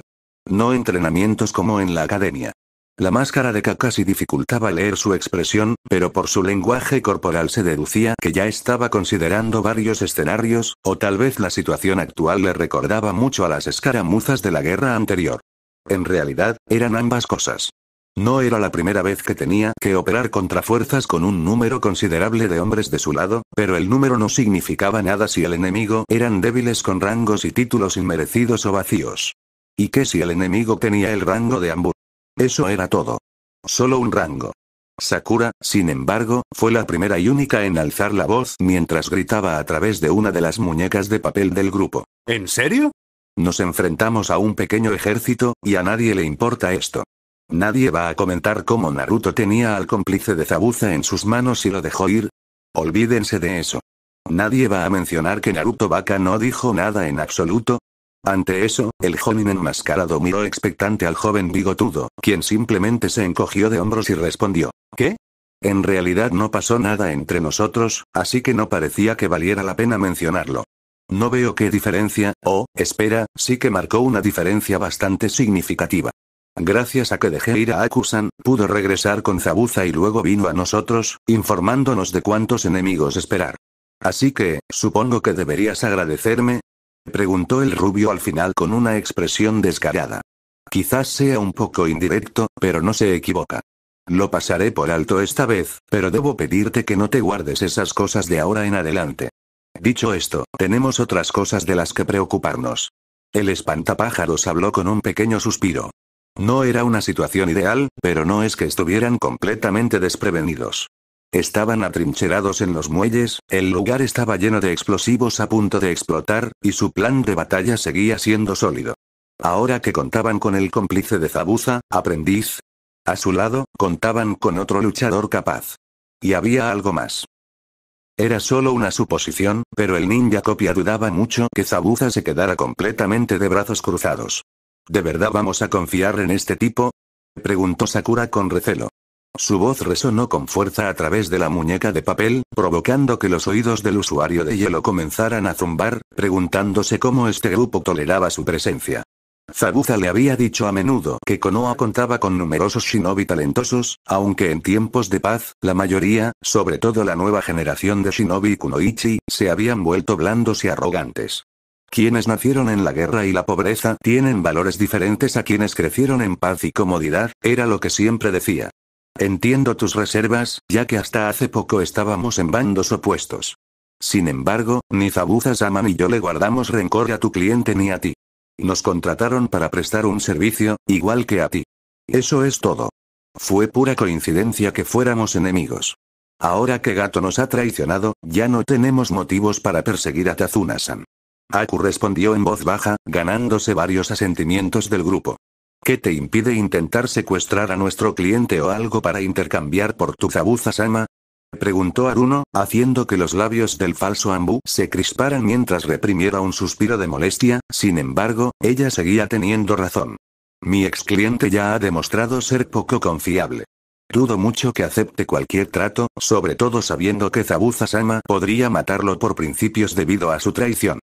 No entrenamientos como en la academia. La máscara de Kakashi dificultaba leer su expresión, pero por su lenguaje corporal se deducía que ya estaba considerando varios escenarios, o tal vez la situación actual le recordaba mucho a las escaramuzas de la guerra anterior. En realidad, eran ambas cosas. No era la primera vez que tenía que operar contra fuerzas con un número considerable de hombres de su lado, pero el número no significaba nada si el enemigo eran débiles con rangos y títulos inmerecidos o vacíos. ¿Y qué si el enemigo tenía el rango de Anbu? Eso era todo. Solo un rango. Sakura, sin embargo, fue la primera y única en alzar la voz mientras gritaba a través de una de las muñecas de papel del grupo. ¿En serio? Nos enfrentamos a un pequeño ejército, y a nadie le importa esto. Nadie va a comentar cómo Naruto tenía al cómplice de Zabuza en sus manos y lo dejó ir. Olvídense de eso. Nadie va a mencionar que Naruto Baka no dijo nada en absoluto. Ante eso, el jonin enmascarado miró expectante al joven bigotudo, quien simplemente se encogió de hombros y respondió. ¿Qué? En realidad no pasó nada entre nosotros, así que no parecía que valiera la pena mencionarlo. No veo qué diferencia, espera, sí que marcó una diferencia bastante significativa. Gracias a que dejé ir a Akusan, pudo regresar con Zabuza y luego vino a nosotros, informándonos de cuántos enemigos esperar. Así que, supongo que deberías agradecerme, preguntó el rubio al final con una expresión descarada. Quizás sea un poco indirecto, pero no se equivoca. Lo pasaré por alto esta vez, pero debo pedirte que no te guardes esas cosas de ahora en adelante. Dicho esto, tenemos otras cosas de las que preocuparnos. El espantapájaros habló con un pequeño suspiro. No era una situación ideal, pero no es que estuvieran completamente desprevenidos. Estaban atrincherados en los muelles, el lugar estaba lleno de explosivos a punto de explotar, y su plan de batalla seguía siendo sólido. Ahora que contaban con el cómplice de Zabuza, aprendiz. A su lado, contaban con otro luchador capaz. Y había algo más. Era solo una suposición, pero el ninja copia dudaba mucho que Zabuza se quedara completamente de brazos cruzados. ¿De verdad vamos a confiar en este tipo? Preguntó Sakura con recelo. Su voz resonó con fuerza a través de la muñeca de papel, provocando que los oídos del usuario de hielo comenzaran a zumbar, preguntándose cómo este grupo toleraba su presencia. Zabuza le había dicho a menudo que Konoha contaba con numerosos shinobi talentosos, aunque en tiempos de paz, la mayoría, sobre todo la nueva generación de shinobi kunoichi, se habían vuelto blandos y arrogantes. Quienes nacieron en la guerra y la pobreza tienen valores diferentes a quienes crecieron en paz y comodidad, era lo que siempre decía. Entiendo tus reservas, ya que hasta hace poco estábamos en bandos opuestos. Sin embargo, ni Zabuza-sama ni yo le guardamos rencor a tu cliente ni a ti. Nos contrataron para prestar un servicio, igual que a ti. Eso es todo. Fue pura coincidencia que fuéramos enemigos. Ahora que Gato nos ha traicionado, ya no tenemos motivos para perseguir a Tazuna-san. Aku respondió en voz baja, ganándose varios asentimientos del grupo. ¿Qué te impide intentar secuestrar a nuestro cliente o algo para intercambiar por tu Zabuza-sama? Preguntó Aruno, haciendo que los labios del falso Ambu se crisparan mientras reprimiera un suspiro de molestia, sin embargo, ella seguía teniendo razón. Mi ex cliente ya ha demostrado ser poco confiable. Dudo mucho que acepte cualquier trato, sobre todo sabiendo que Zabuza-sama podría matarlo por principios debido a su traición.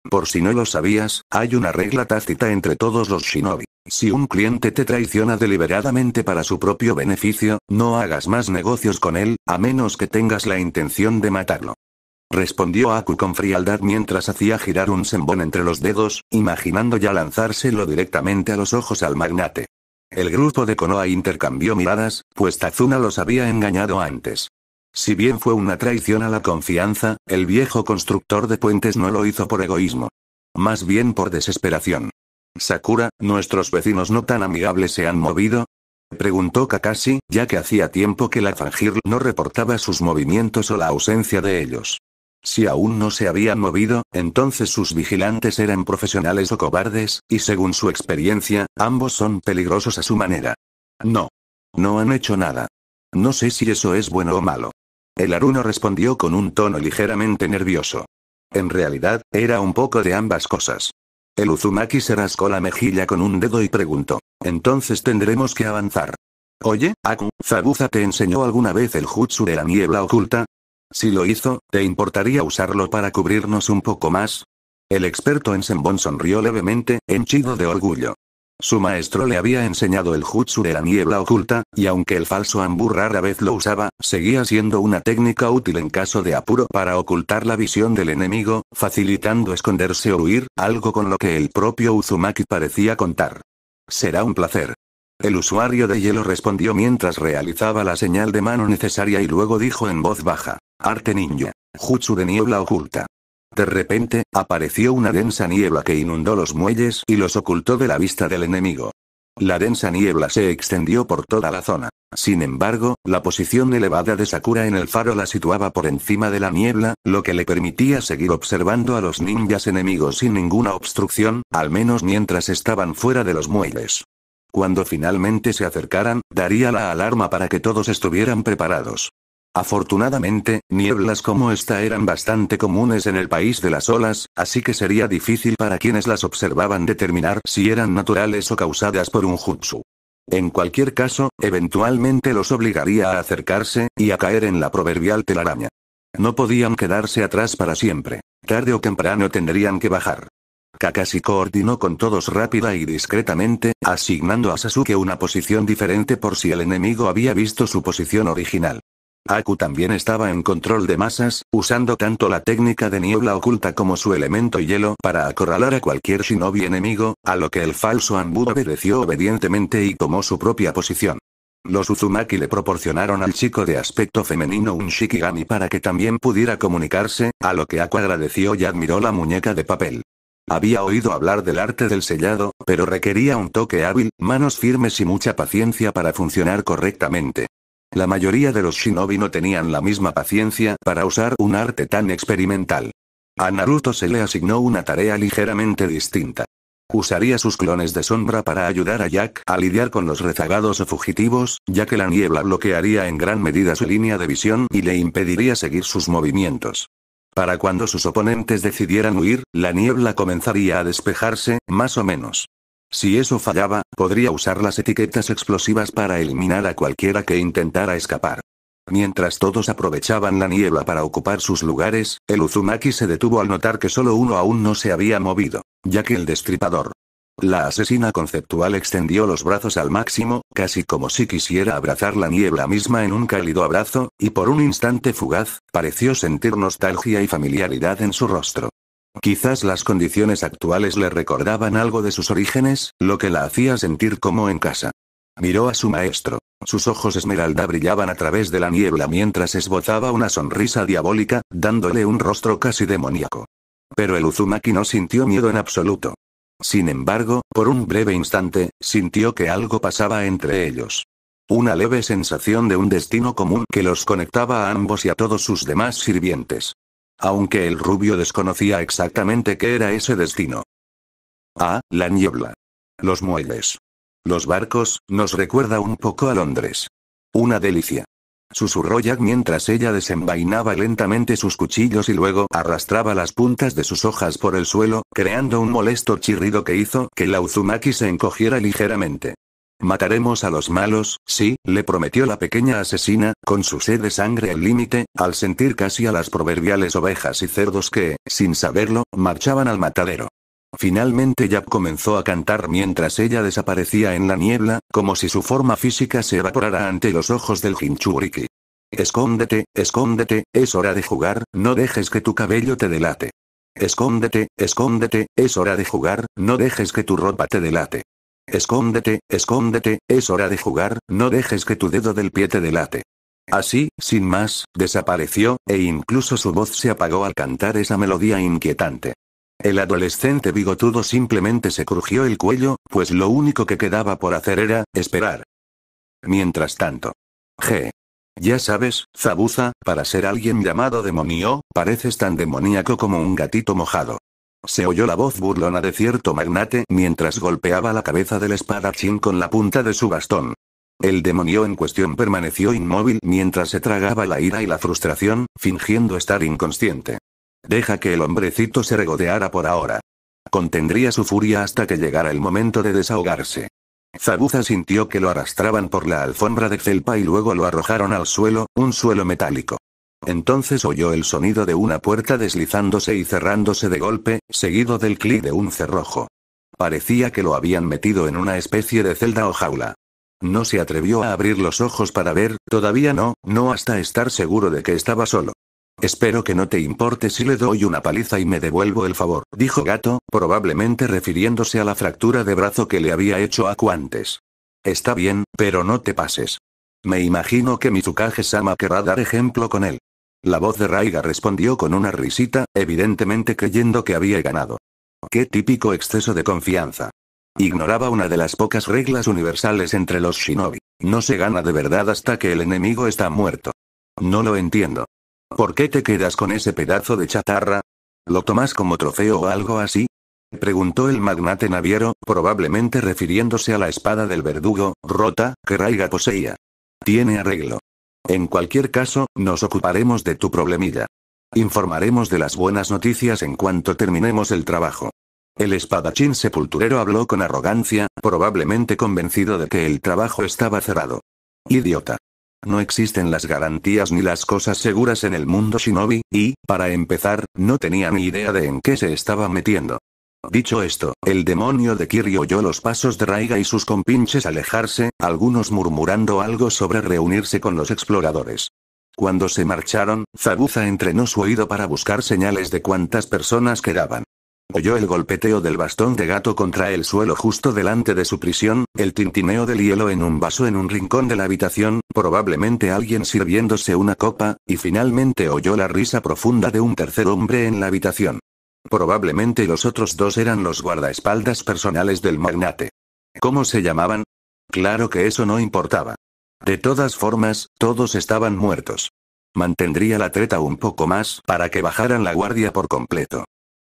Por si no lo sabías, hay una regla tácita entre todos los shinobi. Si un cliente te traiciona deliberadamente para su propio beneficio, no hagas más negocios con él, a menos que tengas la intención de matarlo. Respondió Aku con frialdad mientras hacía girar un senbon entre los dedos, imaginando ya lanzárselo directamente a los ojos al magnate. El grupo de Konoha intercambió miradas, pues Tazuna los había engañado antes. Si bien fue una traición a la confianza, el viejo constructor de puentes no lo hizo por egoísmo. Más bien por desesperación. Sakura, ¿nuestros vecinos no tan amigables se han movido? Preguntó Kakashi, ya que hacía tiempo que la Fangirl no reportaba sus movimientos o la ausencia de ellos. Si aún no se habían movido, entonces sus vigilantes eran profesionales o cobardes, y según su experiencia, ambos son peligrosos a su manera. No. No han hecho nada. No sé si eso es bueno o malo. El Aruno respondió con un tono ligeramente nervioso. En realidad, era un poco de ambas cosas. El Uzumaki se rascó la mejilla con un dedo y preguntó. Entonces tendremos que avanzar. Oye, Aku, ¿Zabuza te enseñó alguna vez el jutsu de la niebla oculta? Si lo hizo, ¿te importaría usarlo para cubrirnos un poco más? El experto en Senbon sonrió levemente, henchido de orgullo. Su maestro le había enseñado el jutsu de la niebla oculta, y aunque el falso Ambu rara vez lo usaba, seguía siendo una técnica útil en caso de apuro para ocultar la visión del enemigo, facilitando esconderse o huir, algo con lo que el propio Uzumaki parecía contar. Será un placer. El usuario de hielo respondió mientras realizaba la señal de mano necesaria y luego dijo en voz baja. Arte ninja. Jutsu de niebla oculta. De repente, apareció una densa niebla que inundó los muelles y los ocultó de la vista del enemigo. La densa niebla se extendió por toda la zona. Sin embargo, la posición elevada de Sakura en el faro la situaba por encima de la niebla, lo que le permitía seguir observando a los ninjas enemigos sin ninguna obstrucción, al menos mientras estaban fuera de los muelles. Cuando finalmente se acercaran, daría la alarma para que todos estuvieran preparados. Afortunadamente, nieblas como esta eran bastante comunes en el país de las olas, así que sería difícil para quienes las observaban determinar si eran naturales o causadas por un jutsu. En cualquier caso, eventualmente los obligaría a acercarse, y a caer en la proverbial telaraña. No podían quedarse atrás para siempre. Tarde o temprano tendrían que bajar. Kakashi coordinó con todos rápida y discretamente, asignando a Sasuke una posición diferente por si el enemigo había visto su posición original. Aku también estaba en control de masas, usando tanto la técnica de niebla oculta como su elemento hielo para acorralar a cualquier shinobi enemigo, a lo que el falso Anbu obedeció obedientemente y tomó su propia posición. Los Uzumaki le proporcionaron al chico de aspecto femenino un Shikigami para que también pudiera comunicarse, a lo que Aku agradeció y admiró la muñeca de papel. Había oído hablar del arte del sellado, pero requería un toque hábil, manos firmes y mucha paciencia para funcionar correctamente. La mayoría de los shinobi no tenían la misma paciencia para usar un arte tan experimental. A Naruto se le asignó una tarea ligeramente distinta. Usaría sus clones de sombra para ayudar a Jack a lidiar con los rezagados o fugitivos, ya que la niebla bloquearía en gran medida su línea de visión y le impediría seguir sus movimientos. Para cuando sus oponentes decidieran huir, la niebla comenzaría a despejarse, más o menos. Si eso fallaba, podría usar las etiquetas explosivas para eliminar a cualquiera que intentara escapar. Mientras todos aprovechaban la niebla para ocupar sus lugares, el Uzumaki se detuvo al notar que solo uno aún no se había movido, ya que el destripador. La asesina conceptual extendió los brazos al máximo, casi como si quisiera abrazar la niebla misma en un cálido abrazo, y por un instante fugaz, pareció sentir nostalgia y familiaridad en su rostro. Quizás las condiciones actuales le recordaban algo de sus orígenes, lo que la hacía sentir como en casa. Miró a su maestro. Sus ojos esmeralda brillaban a través de la niebla mientras esbozaba una sonrisa diabólica, dándole un rostro casi demoníaco. Pero el Uzumaki no sintió miedo en absoluto. Sin embargo, por un breve instante, sintió que algo pasaba entre ellos. Una leve sensación de un destino común que los conectaba a ambos y a todos sus demás sirvientes. Aunque el rubio desconocía exactamente qué era ese destino. Ah, la niebla. Los muelles. Los barcos, nos recuerda un poco a Londres. Una delicia. Susurró Jack mientras ella desenvainaba lentamente sus cuchillos y luego arrastraba las puntas de sus hojas por el suelo, creando un molesto chirrido que hizo que la Uzumaki se encogiera ligeramente. Mataremos a los malos, sí, le prometió la pequeña asesina, con su sed de sangre al límite, al sentir casi a las proverbiales ovejas y cerdos que, sin saberlo, marchaban al matadero. Finalmente Jack comenzó a cantar mientras ella desaparecía en la niebla, como si su forma física se evaporara ante los ojos del Jinchuriki. Escóndete, escóndete, es hora de jugar, no dejes que tu cabello te delate. Escóndete, escóndete, es hora de jugar, no dejes que tu ropa te delate. Escóndete, escóndete, es hora de jugar, no dejes que tu dedo del pie te delate. Así, sin más, desapareció, e incluso su voz se apagó al cantar esa melodía inquietante. El adolescente bigotudo simplemente se crujió el cuello, pues lo único que quedaba por hacer era, esperar. Mientras tanto. Ya sabes, Zabuza, para ser alguien llamado demonio, pareces tan demoníaco como un gatito mojado. Se oyó la voz burlona de cierto magnate mientras golpeaba la cabeza del espadachín con la punta de su bastón. El demonio en cuestión permaneció inmóvil mientras se tragaba la ira y la frustración, fingiendo estar inconsciente. Deja que el hombrecito se regodeara por ahora. Contendría su furia hasta que llegara el momento de desahogarse. Zabuza sintió que lo arrastraban por la alfombra de felpa y luego lo arrojaron al suelo, un suelo metálico. Entonces oyó el sonido de una puerta deslizándose y cerrándose de golpe, seguido del clic de un cerrojo. Parecía que lo habían metido en una especie de celda o jaula. No se atrevió a abrir los ojos para ver, todavía no hasta estar seguro de que estaba solo. Espero que no te importe si le doy una paliza y me devuelvo el favor, dijo Gato, probablemente refiriéndose a la fractura de brazo que le había hecho Aku antes. Está bien, pero no te pases. Me imagino que Mizukage-sama querrá dar ejemplo con él. La voz de Raiga respondió con una risita, evidentemente creyendo que había ganado. Qué típico exceso de confianza. Ignoraba una de las pocas reglas universales entre los shinobi. No se gana de verdad hasta que el enemigo está muerto. No lo entiendo. ¿Por qué te quedas con ese pedazo de chatarra? ¿Lo tomas como trofeo o algo así? Preguntó el magnate naviero, probablemente refiriéndose a la espada del verdugo, rota, que Raiga poseía. Tiene arreglo. En cualquier caso, nos ocuparemos de tu problemilla. Informaremos de las buenas noticias en cuanto terminemos el trabajo. El espadachín sepulturero habló con arrogancia, probablemente convencido de que el trabajo estaba cerrado. Idiota. No existen las garantías ni las cosas seguras en el mundo shinobi, y, para empezar, no tenía ni idea de en qué se estaba metiendo. Dicho esto, el demonio de Kiri oyó los pasos de Raiga y sus compinches alejarse, algunos murmurando algo sobre reunirse con los exploradores. Cuando se marcharon, Zabuza entrenó su oído para buscar señales de cuántas personas quedaban. Oyó el golpeteo del bastón de gato contra el suelo justo delante de su prisión, el tintineo del hielo en un vaso en un rincón de la habitación, probablemente alguien sirviéndose una copa, y finalmente oyó la risa profunda de un tercer hombre en la habitación. Probablemente los otros dos eran los guardaespaldas personales del magnate. ¿Cómo se llamaban? Claro que eso no importaba. De todas formas, todos estaban muertos. Mantendría la treta un poco más para que bajaran la guardia por completo.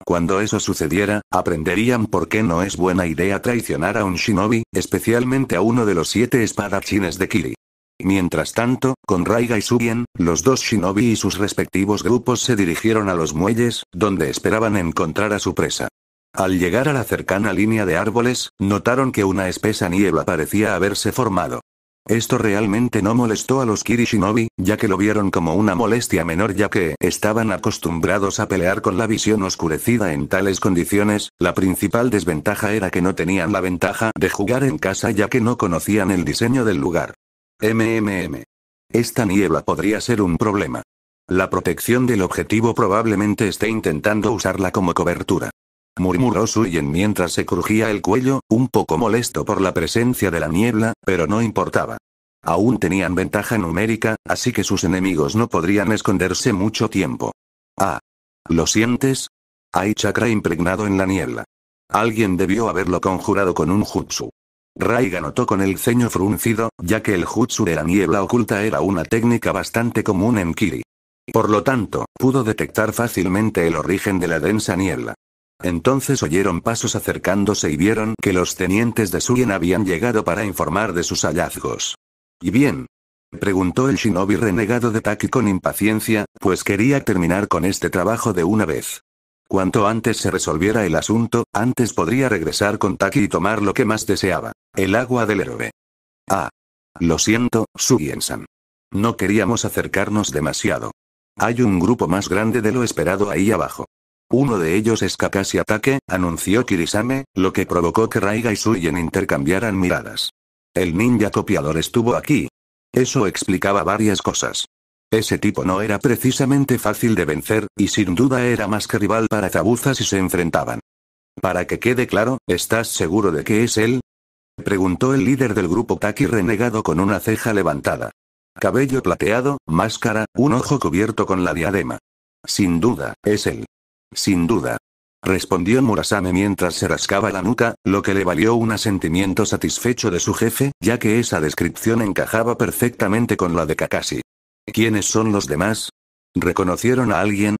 Cuando eso sucediera, aprenderían por qué no es buena idea traicionar a un shinobi, especialmente a uno de los 7 espadachines de Kiri. Mientras tanto, con Raiga y Subien, los dos shinobi y sus respectivos grupos se dirigieron a los muelles, donde esperaban encontrar a su presa. Al llegar a la cercana línea de árboles, notaron que una espesa niebla parecía haberse formado. Esto realmente no molestó a los Kiri Shinobi, ya que lo vieron como una molestia menor ya que estaban acostumbrados a pelear con la visión oscurecida en tales condiciones. La principal desventaja era que no tenían la ventaja de jugar en casa ya que no conocían el diseño del lugar. Esta niebla podría ser un problema. La protección del objetivo probablemente esté intentando usarla como cobertura. Murmuró Suyen mientras se crujía el cuello, un poco molesto por la presencia de la niebla, pero no importaba. Aún tenían ventaja numérica, así que sus enemigos no podrían esconderse mucho tiempo. Ah. ¿Lo sientes? Hay chakra impregnado en la niebla. Alguien debió haberlo conjurado con un jutsu. Raiga notó con el ceño fruncido, ya que el jutsu de la niebla oculta era una técnica bastante común en Kiri. Por lo tanto, pudo detectar fácilmente el origen de la densa niebla. Entonces oyeron pasos acercándose y vieron que los tenientes de Suyen habían llegado para informar de sus hallazgos. ¿Y bien? Preguntó el shinobi renegado de Taki con impaciencia, pues quería terminar con este trabajo de una vez. Cuanto antes se resolviera el asunto, antes podría regresar con Taki y tomar lo que más deseaba, el agua del héroe. Ah. Lo siento, Suyen-san. No queríamos acercarnos demasiado. Hay un grupo más grande de lo esperado ahí abajo. Uno de ellos es Kakashi Atake, anunció Kirisame, lo que provocó que Raiga y Suyen intercambiaran miradas. El ninja copiador estuvo aquí. Eso explicaba varias cosas. Ese tipo no era precisamente fácil de vencer, y sin duda era más que rival para Zabuza si se enfrentaban. Para que quede claro, ¿estás seguro de que es él? Preguntó el líder del grupo Taki renegado con una ceja levantada. Cabello plateado, máscara, un ojo cubierto con la diadema. Sin duda, es él. Sin duda. Respondió Murasame mientras se rascaba la nuca, lo que le valió un asentimiento satisfecho de su jefe, ya que esa descripción encajaba perfectamente con la de Kakashi. ¿Quiénes son los demás? ¿Reconocieron a alguien?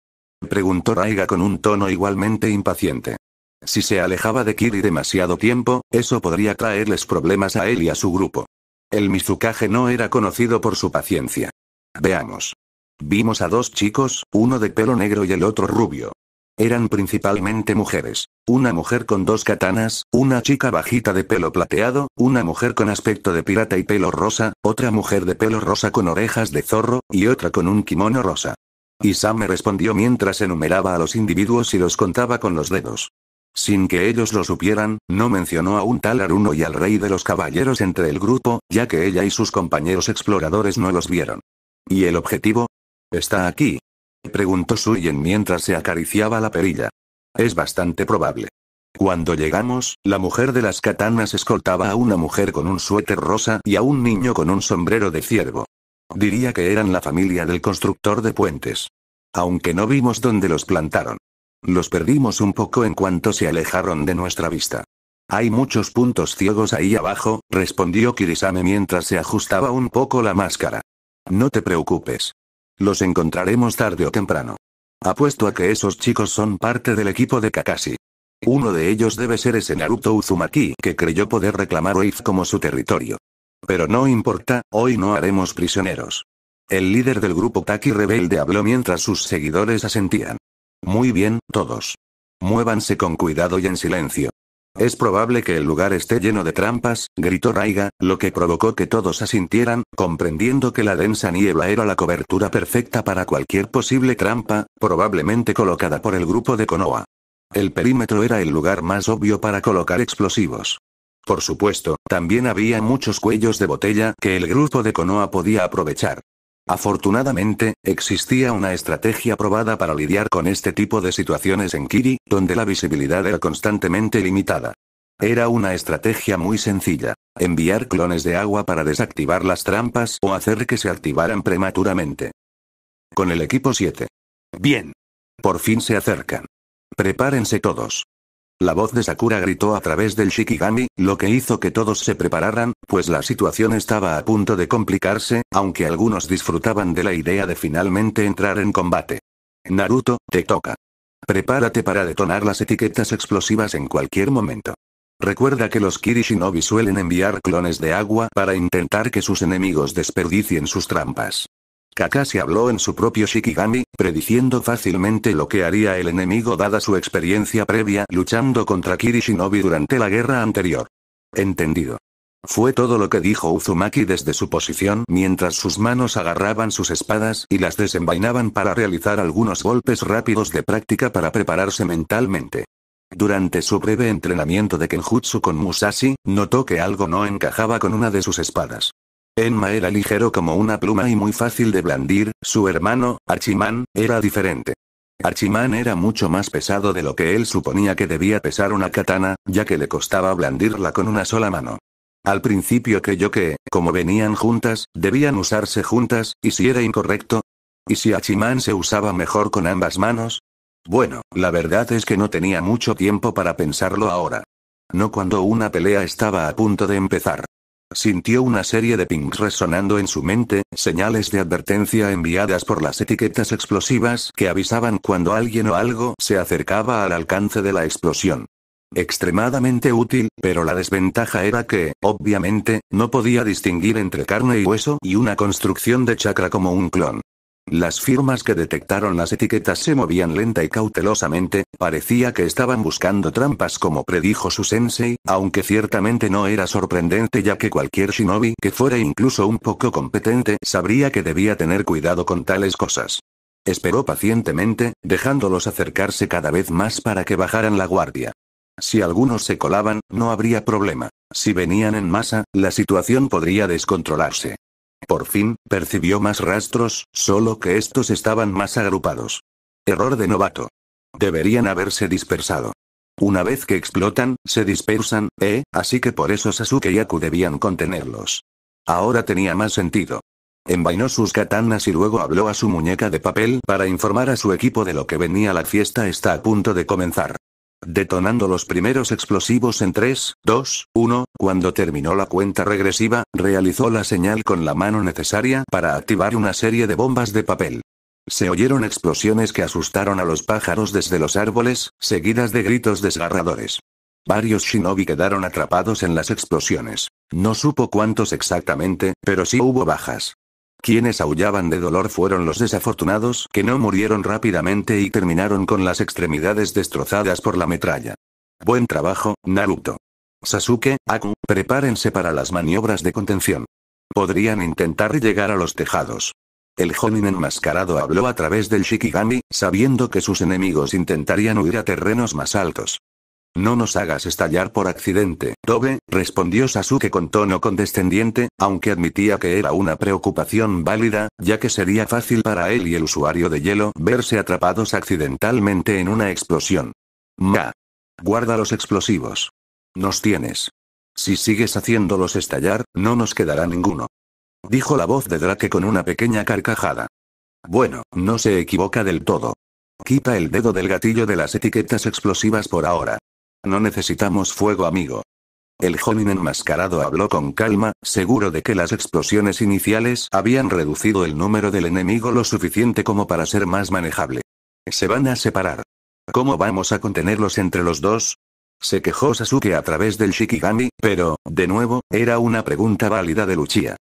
Preguntó Raiga con un tono igualmente impaciente. Si se alejaba de Kiri demasiado tiempo, eso podría traerles problemas a él y a su grupo. El Mizukage no era conocido por su paciencia. Veamos. Vimos a dos chicos, uno de pelo negro y el otro rubio. Eran principalmente mujeres. Una mujer con 2 katanas, una chica bajita de pelo plateado, una mujer con aspecto de pirata y pelo rosa, otra mujer de pelo rosa con orejas de zorro, y otra con un kimono rosa. Isame respondió mientras enumeraba a los individuos y los contaba con los dedos. Sin que ellos lo supieran, no mencionó a un tal Aruno y al rey de los caballeros entre el grupo, ya que ella y sus compañeros exploradores no los vieron. ¿Y el objetivo? ¿Está aquí?, preguntó Suyen mientras se acariciaba la perilla. Es bastante probable. Cuando llegamos, la mujer de las katanas escoltaba a una mujer con un suéter rosa y a un niño con un sombrero de ciervo. Diría que eran la familia del constructor de puentes. Aunque no vimos dónde los plantaron. Los perdimos un poco en cuanto se alejaron de nuestra vista. Hay muchos puntos ciegos ahí abajo, respondió Kirisame mientras se ajustaba un poco la máscara. No te preocupes. Los encontraremos tarde o temprano. Apuesto a que esos chicos son parte del equipo de Kakashi. Uno de ellos debe ser ese Naruto Uzumaki que creyó poder reclamar Oif como su territorio. Pero no importa, hoy no haremos prisioneros. El líder del grupo Taki rebelde habló mientras sus seguidores asentían. Muy bien, todos. Muévanse con cuidado y en silencio. Es probable que el lugar esté lleno de trampas, gritó Raiga, lo que provocó que todos asintieran, comprendiendo que la densa niebla era la cobertura perfecta para cualquier posible trampa, probablemente colocada por el grupo de Konoha. El perímetro era el lugar más obvio para colocar explosivos. Por supuesto, también había muchos cuellos de botella que el grupo de Konoha podía aprovechar. Afortunadamente, existía una estrategia probada para lidiar con este tipo de situaciones en Kiri, donde la visibilidad era constantemente limitada. Era una estrategia muy sencilla: enviar clones de agua para desactivar las trampas o hacer que se activaran prematuramente. Con el equipo 7. Bien. Por fin se acercan. Prepárense todos. La voz de Sakura gritó a través del Shikigami, lo que hizo que todos se prepararan, pues la situación estaba a punto de complicarse, aunque algunos disfrutaban de la idea de finalmente entrar en combate. Naruto, te toca. Prepárate para detonar las etiquetas explosivas en cualquier momento. Recuerda que los Kiri Shinobi suelen enviar clones de agua para intentar que sus enemigos desperdicien sus trampas. Kakashi habló en su propio Shikigami, prediciendo fácilmente lo que haría el enemigo dada su experiencia previa luchando contra Kiri Shinobi durante la guerra anterior. Entendido. Fue todo lo que dijo Uzumaki desde su posición mientras sus manos agarraban sus espadas y las desenvainaban para realizar algunos golpes rápidos de práctica para prepararse mentalmente. Durante su breve entrenamiento de Kenjutsu con Musashi, notó que algo no encajaba con una de sus espadas. Enma era ligero como una pluma y muy fácil de blandir, su hermano, Archiman, era diferente. Archiman era mucho más pesado de lo que él suponía que debía pesar una katana, ya que le costaba blandirla con una sola mano. Al principio creyó que, como venían juntas, debían usarse juntas, ¿y si era incorrecto? ¿Y si Archiman se usaba mejor con ambas manos? Bueno, la verdad es que no tenía mucho tiempo para pensarlo ahora. No cuando una pelea estaba a punto de empezar. Sintió una serie de pings resonando en su mente, señales de advertencia enviadas por las etiquetas explosivas que avisaban cuando alguien o algo se acercaba al alcance de la explosión. Extremadamente útil, pero la desventaja era que, obviamente, no podía distinguir entre carne y hueso y una construcción de chakra como un clon. Las firmas que detectaron las etiquetas se movían lenta y cautelosamente, parecía que estaban buscando trampas como predijo su sensei, aunque ciertamente no era sorprendente ya que cualquier shinobi que fuera incluso un poco competente sabría que debía tener cuidado con tales cosas. Esperó pacientemente, dejándolos acercarse cada vez más para que bajaran la guardia. Si algunos se colaban, no habría problema. Si venían en masa, la situación podría descontrolarse. Por fin, percibió más rastros, solo que estos estaban más agrupados. Error de novato. Deberían haberse dispersado. Una vez que explotan, se dispersan, así que por eso Sasuke y Aku debían contenerlos. Ahora tenía más sentido. Envainó sus katanas y luego habló a su muñeca de papel para informar a su equipo de lo que venía. La fiesta está a punto de comenzar. Detonando los primeros explosivos en 3, 2, 1, cuando terminó la cuenta regresiva, realizó la señal con la mano necesaria para activar una serie de bombas de papel. Se oyeron explosiones que asustaron a los pájaros desde los árboles, seguidas de gritos desgarradores. Varios shinobi quedaron atrapados en las explosiones. No supo cuántos exactamente, pero sí hubo bajas. Quienes aullaban de dolor fueron los desafortunados que no murieron rápidamente y terminaron con las extremidades destrozadas por la metralla. Buen trabajo, Naruto. Sasuke, Aku, prepárense para las maniobras de contención. Podrían intentar llegar a los tejados. El Jonin enmascarado habló a través del Shikigami, sabiendo que sus enemigos intentarían huir a terrenos más altos. No nos hagas estallar por accidente, Tobe, respondió Sasuke con tono condescendiente, aunque admitía que era una preocupación válida, ya que sería fácil para él y el usuario de hielo verse atrapados accidentalmente en una explosión. Guarda los explosivos. Nos tienes. Si sigues haciéndolos estallar, no nos quedará ninguno. Dijo la voz de Drake con una pequeña carcajada. Bueno, no se equivoca del todo. Quita el dedo del gatillo de las etiquetas explosivas por ahora. No necesitamos fuego, amigo. El jonin enmascarado habló con calma, seguro de que las explosiones iniciales habían reducido el número del enemigo lo suficiente como para ser más manejable. Se van a separar. ¿Cómo vamos a contenerlos entre los dos? Se quejó Sasuke a través del Shikigami, pero, de nuevo, era una pregunta válida de Uchiha.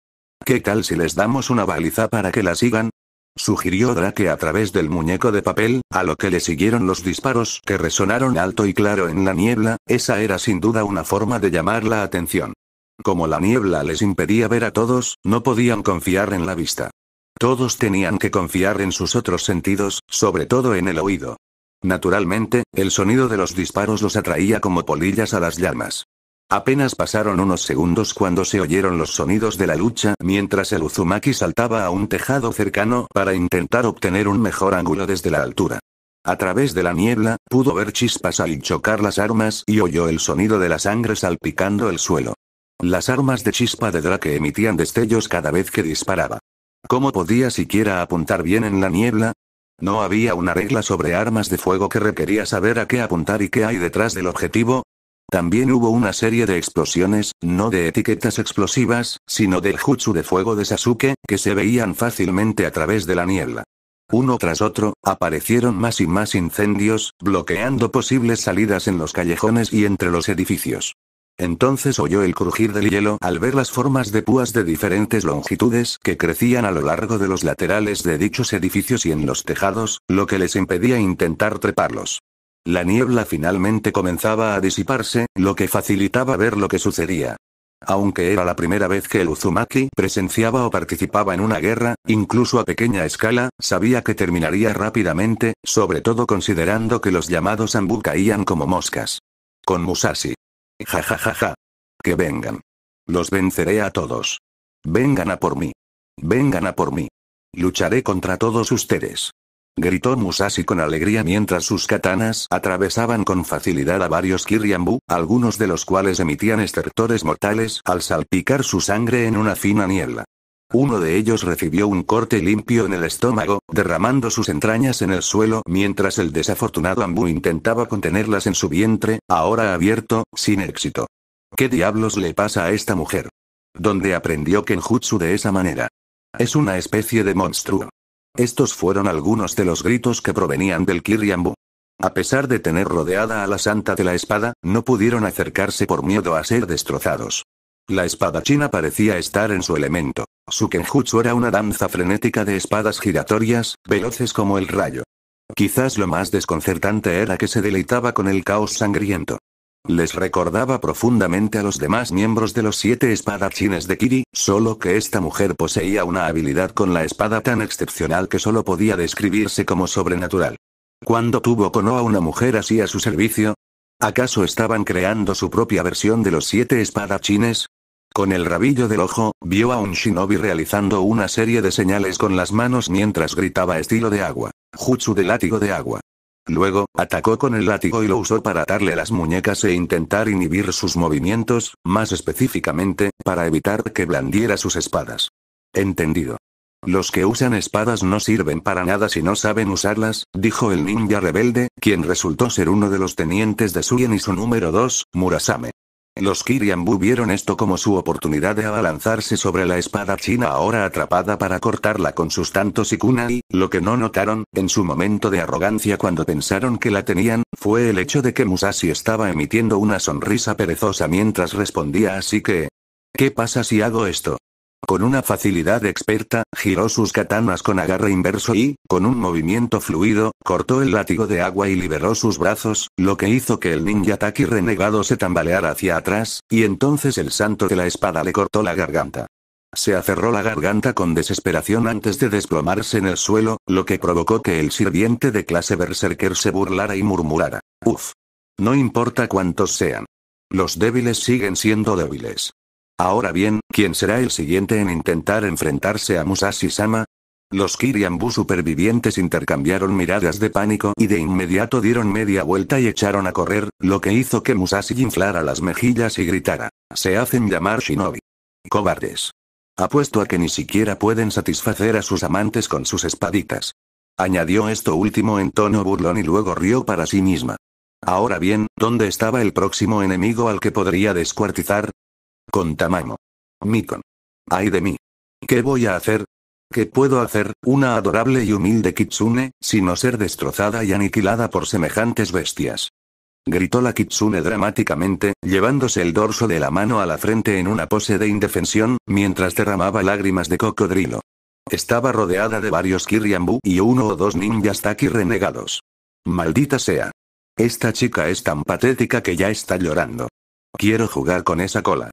¿Qué tal si les damos una baliza para que la sigan? Sugirió Drake a través del muñeco de papel, a lo que le siguieron los disparos que resonaron alto y claro en la niebla. Esa era sin duda una forma de llamar la atención. Como la niebla les impedía ver a todos, no podían confiar en la vista. Todos tenían que confiar en sus otros sentidos, sobre todo en el oído. Naturalmente, el sonido de los disparos los atraía como polillas a las llamas. Apenas pasaron unos segundos cuando se oyeron los sonidos de la lucha mientras el Uzumaki saltaba a un tejado cercano para intentar obtener un mejor ángulo desde la altura. A través de la niebla, pudo ver chispas al chocar las armas y oyó el sonido de la sangre salpicando el suelo. Las armas de chispa de Drake emitían destellos cada vez que disparaba. ¿Cómo podía siquiera apuntar bien en la niebla? ¿No había una regla sobre armas de fuego que requería saber a qué apuntar y qué hay detrás del objetivo? También hubo una serie de explosiones, no de etiquetas explosivas, sino del jutsu de fuego de Sasuke, que se veían fácilmente a través de la niebla. Uno tras otro, aparecieron más y más incendios, bloqueando posibles salidas en los callejones y entre los edificios. Entonces oyó el crujir del hielo al ver las formas de púas de diferentes longitudes que crecían a lo largo de los laterales de dichos edificios y en los tejados, lo que les impedía intentar treparlos. La niebla finalmente comenzaba a disiparse, lo que facilitaba ver lo que sucedía. Aunque era la primera vez que el Uzumaki presenciaba o participaba en una guerra, incluso a pequeña escala, sabía que terminaría rápidamente, sobre todo considerando que los llamados Anbu caían como moscas. Con Musashi. Ja ja ja ja. Que vengan. Los venceré a todos. Vengan a por mí. Vengan a por mí. Lucharé contra todos ustedes. Gritó Musashi con alegría mientras sus katanas atravesaban con facilidad a varios Kiryanbu, algunos de los cuales emitían estertores mortales al salpicar su sangre en una fina niebla. Uno de ellos recibió un corte limpio en el estómago, derramando sus entrañas en el suelo mientras el desafortunado Anbu intentaba contenerlas en su vientre, ahora abierto, sin éxito. ¿Qué diablos le pasa a esta mujer? ¿Dónde aprendió Kenjutsu de esa manera? Es una especie de monstruo. Estos fueron algunos de los gritos que provenían del Kiryanbu. A pesar de tener rodeada a la Santa de la Espada, no pudieron acercarse por miedo a ser destrozados. La espadachina parecía estar en su elemento. Su Kenjutsu era una danza frenética de espadas giratorias, veloces como el rayo. Quizás lo más desconcertante era que se deleitaba con el caos sangriento. Les recordaba profundamente a los demás miembros de los 7 espadachines de Kiri, solo que esta mujer poseía una habilidad con la espada tan excepcional que solo podía describirse como sobrenatural. ¿Cuándo tuvo Konoha una mujer así a su servicio? ¿Acaso estaban creando su propia versión de los 7 espadachines? Con el rabillo del ojo, vio a un shinobi realizando una serie de señales con las manos mientras gritaba estilo de agua. Jutsu de látigo de agua. Luego, atacó con el látigo y lo usó para atarle las muñecas e intentar inhibir sus movimientos, más específicamente, para evitar que blandiera sus espadas. Entendido. Los que usan espadas no sirven para nada si no saben usarlas, dijo el ninja rebelde, quien resultó ser uno de los tenientes de Suien y su número 2, Murasame. Los Kiryanbu vieron esto como su oportunidad de abalanzarse sobre la espada china ahora atrapada para cortarla con sus tantos y kunai. Lo que no notaron, en su momento de arrogancia cuando pensaron que la tenían, fue el hecho de que Musashi estaba emitiendo una sonrisa perezosa mientras respondía así que... ¿Qué pasa si hago esto? Con una facilidad experta, giró sus katanas con agarre inverso y, con un movimiento fluido, cortó el látigo de agua y liberó sus brazos, lo que hizo que el ninja Taki renegado se tambaleara hacia atrás, y entonces el santo de la espada le cortó la garganta. Se aferró la garganta con desesperación antes de desplomarse en el suelo, lo que provocó que el sirviente de clase berserker se burlara y murmurara. Uf. No importa cuántos sean. Los débiles siguen siendo débiles. Ahora bien, ¿quién será el siguiente en intentar enfrentarse a Musashi-sama? Los Kiryanbu supervivientes intercambiaron miradas de pánico y de inmediato dieron media vuelta y echaron a correr, lo que hizo que Musashi inflara las mejillas y gritara. Se hacen llamar shinobi. Cobardes. Apuesto a que ni siquiera pueden satisfacer a sus amantes con sus espaditas. Añadió esto último en tono burlón y luego rió para sí misma. Ahora bien, ¿dónde estaba el próximo enemigo al que podría descuartizar? Con Tamamo. Mikon. ¡Ay de mí! ¿Qué voy a hacer? ¿Qué puedo hacer, una adorable y humilde kitsune, sino ser destrozada y aniquilada por semejantes bestias? Gritó la kitsune dramáticamente, llevándose el dorso de la mano a la frente en una pose de indefensión, mientras derramaba lágrimas de cocodrilo. Estaba rodeada de varios Kiryambu y uno o dos ninjas Taki renegados. Maldita sea. Esta chica es tan patética que ya está llorando. Quiero jugar con esa cola.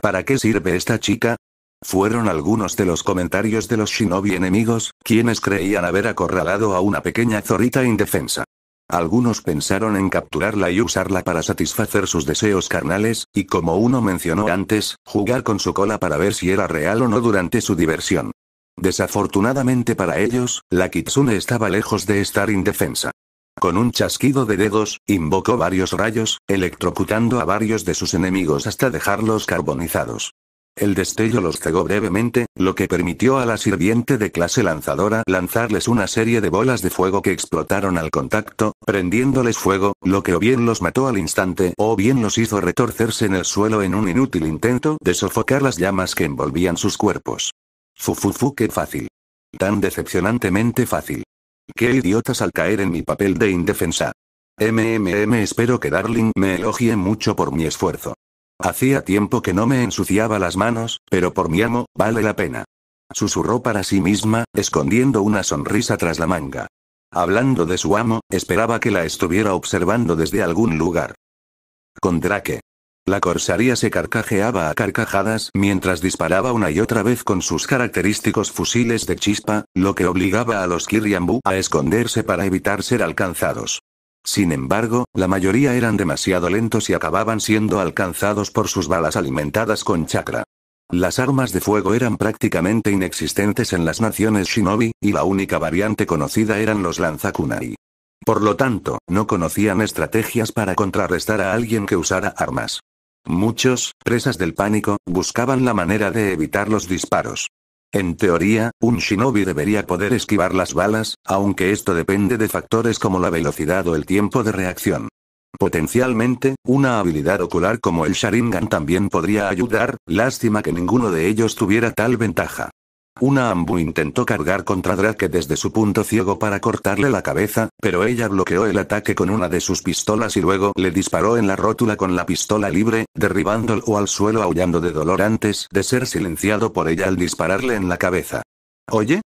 ¿Para qué sirve esta chica? Fueron algunos de los comentarios de los shinobi enemigos, quienes creían haber acorralado a una pequeña zorrita indefensa. Algunos pensaron en capturarla y usarla para satisfacer sus deseos carnales, y como uno mencionó antes, jugar con su cola para ver si era real o no durante su diversión. Desafortunadamente para ellos, la kitsune estaba lejos de estar indefensa. Con un chasquido de dedos, invocó varios rayos, electrocutando a varios de sus enemigos hasta dejarlos carbonizados. El destello los cegó brevemente, lo que permitió a la sirviente de clase lanzadora lanzarles una serie de bolas de fuego que explotaron al contacto, prendiéndoles fuego, lo que o bien los mató al instante o bien los hizo retorcerse en el suelo en un inútil intento de sofocar las llamas que envolvían sus cuerpos. Qué fácil. Tan decepcionantemente fácil. Qué idiotas al caer en mi papel de indefensa. Espero que Darling me elogie mucho por mi esfuerzo. Hacía tiempo que no me ensuciaba las manos, pero por mi amo, vale la pena. Susurró para sí misma, escondiendo una sonrisa tras la manga. Hablando de su amo, esperaba que la estuviera observando desde algún lugar. Con Drake. La corsaria se carcajeaba a carcajadas mientras disparaba una y otra vez con sus característicos fusiles de chispa, lo que obligaba a los Kiryambu a esconderse para evitar ser alcanzados. Sin embargo, la mayoría eran demasiado lentos y acababan siendo alcanzados por sus balas alimentadas con chakra. Las armas de fuego eran prácticamente inexistentes en las naciones shinobi, y la única variante conocida eran los lanzakunai. Por lo tanto, no conocían estrategias para contrarrestar a alguien que usara armas. Muchos, presas del pánico, buscaban la manera de evitar los disparos. En teoría, un shinobi debería poder esquivar las balas, aunque esto depende de factores como la velocidad o el tiempo de reacción. Potencialmente, una habilidad ocular como el Sharingan también podría ayudar, lástima que ninguno de ellos tuviera tal ventaja. Una Ambu intentó cargar contra Drake desde su punto ciego para cortarle la cabeza, pero ella bloqueó el ataque con una de sus pistolas y luego le disparó en la rótula con la pistola libre, derribándolo al suelo aullando de dolor antes de ser silenciado por ella al dispararle en la cabeza. Oye.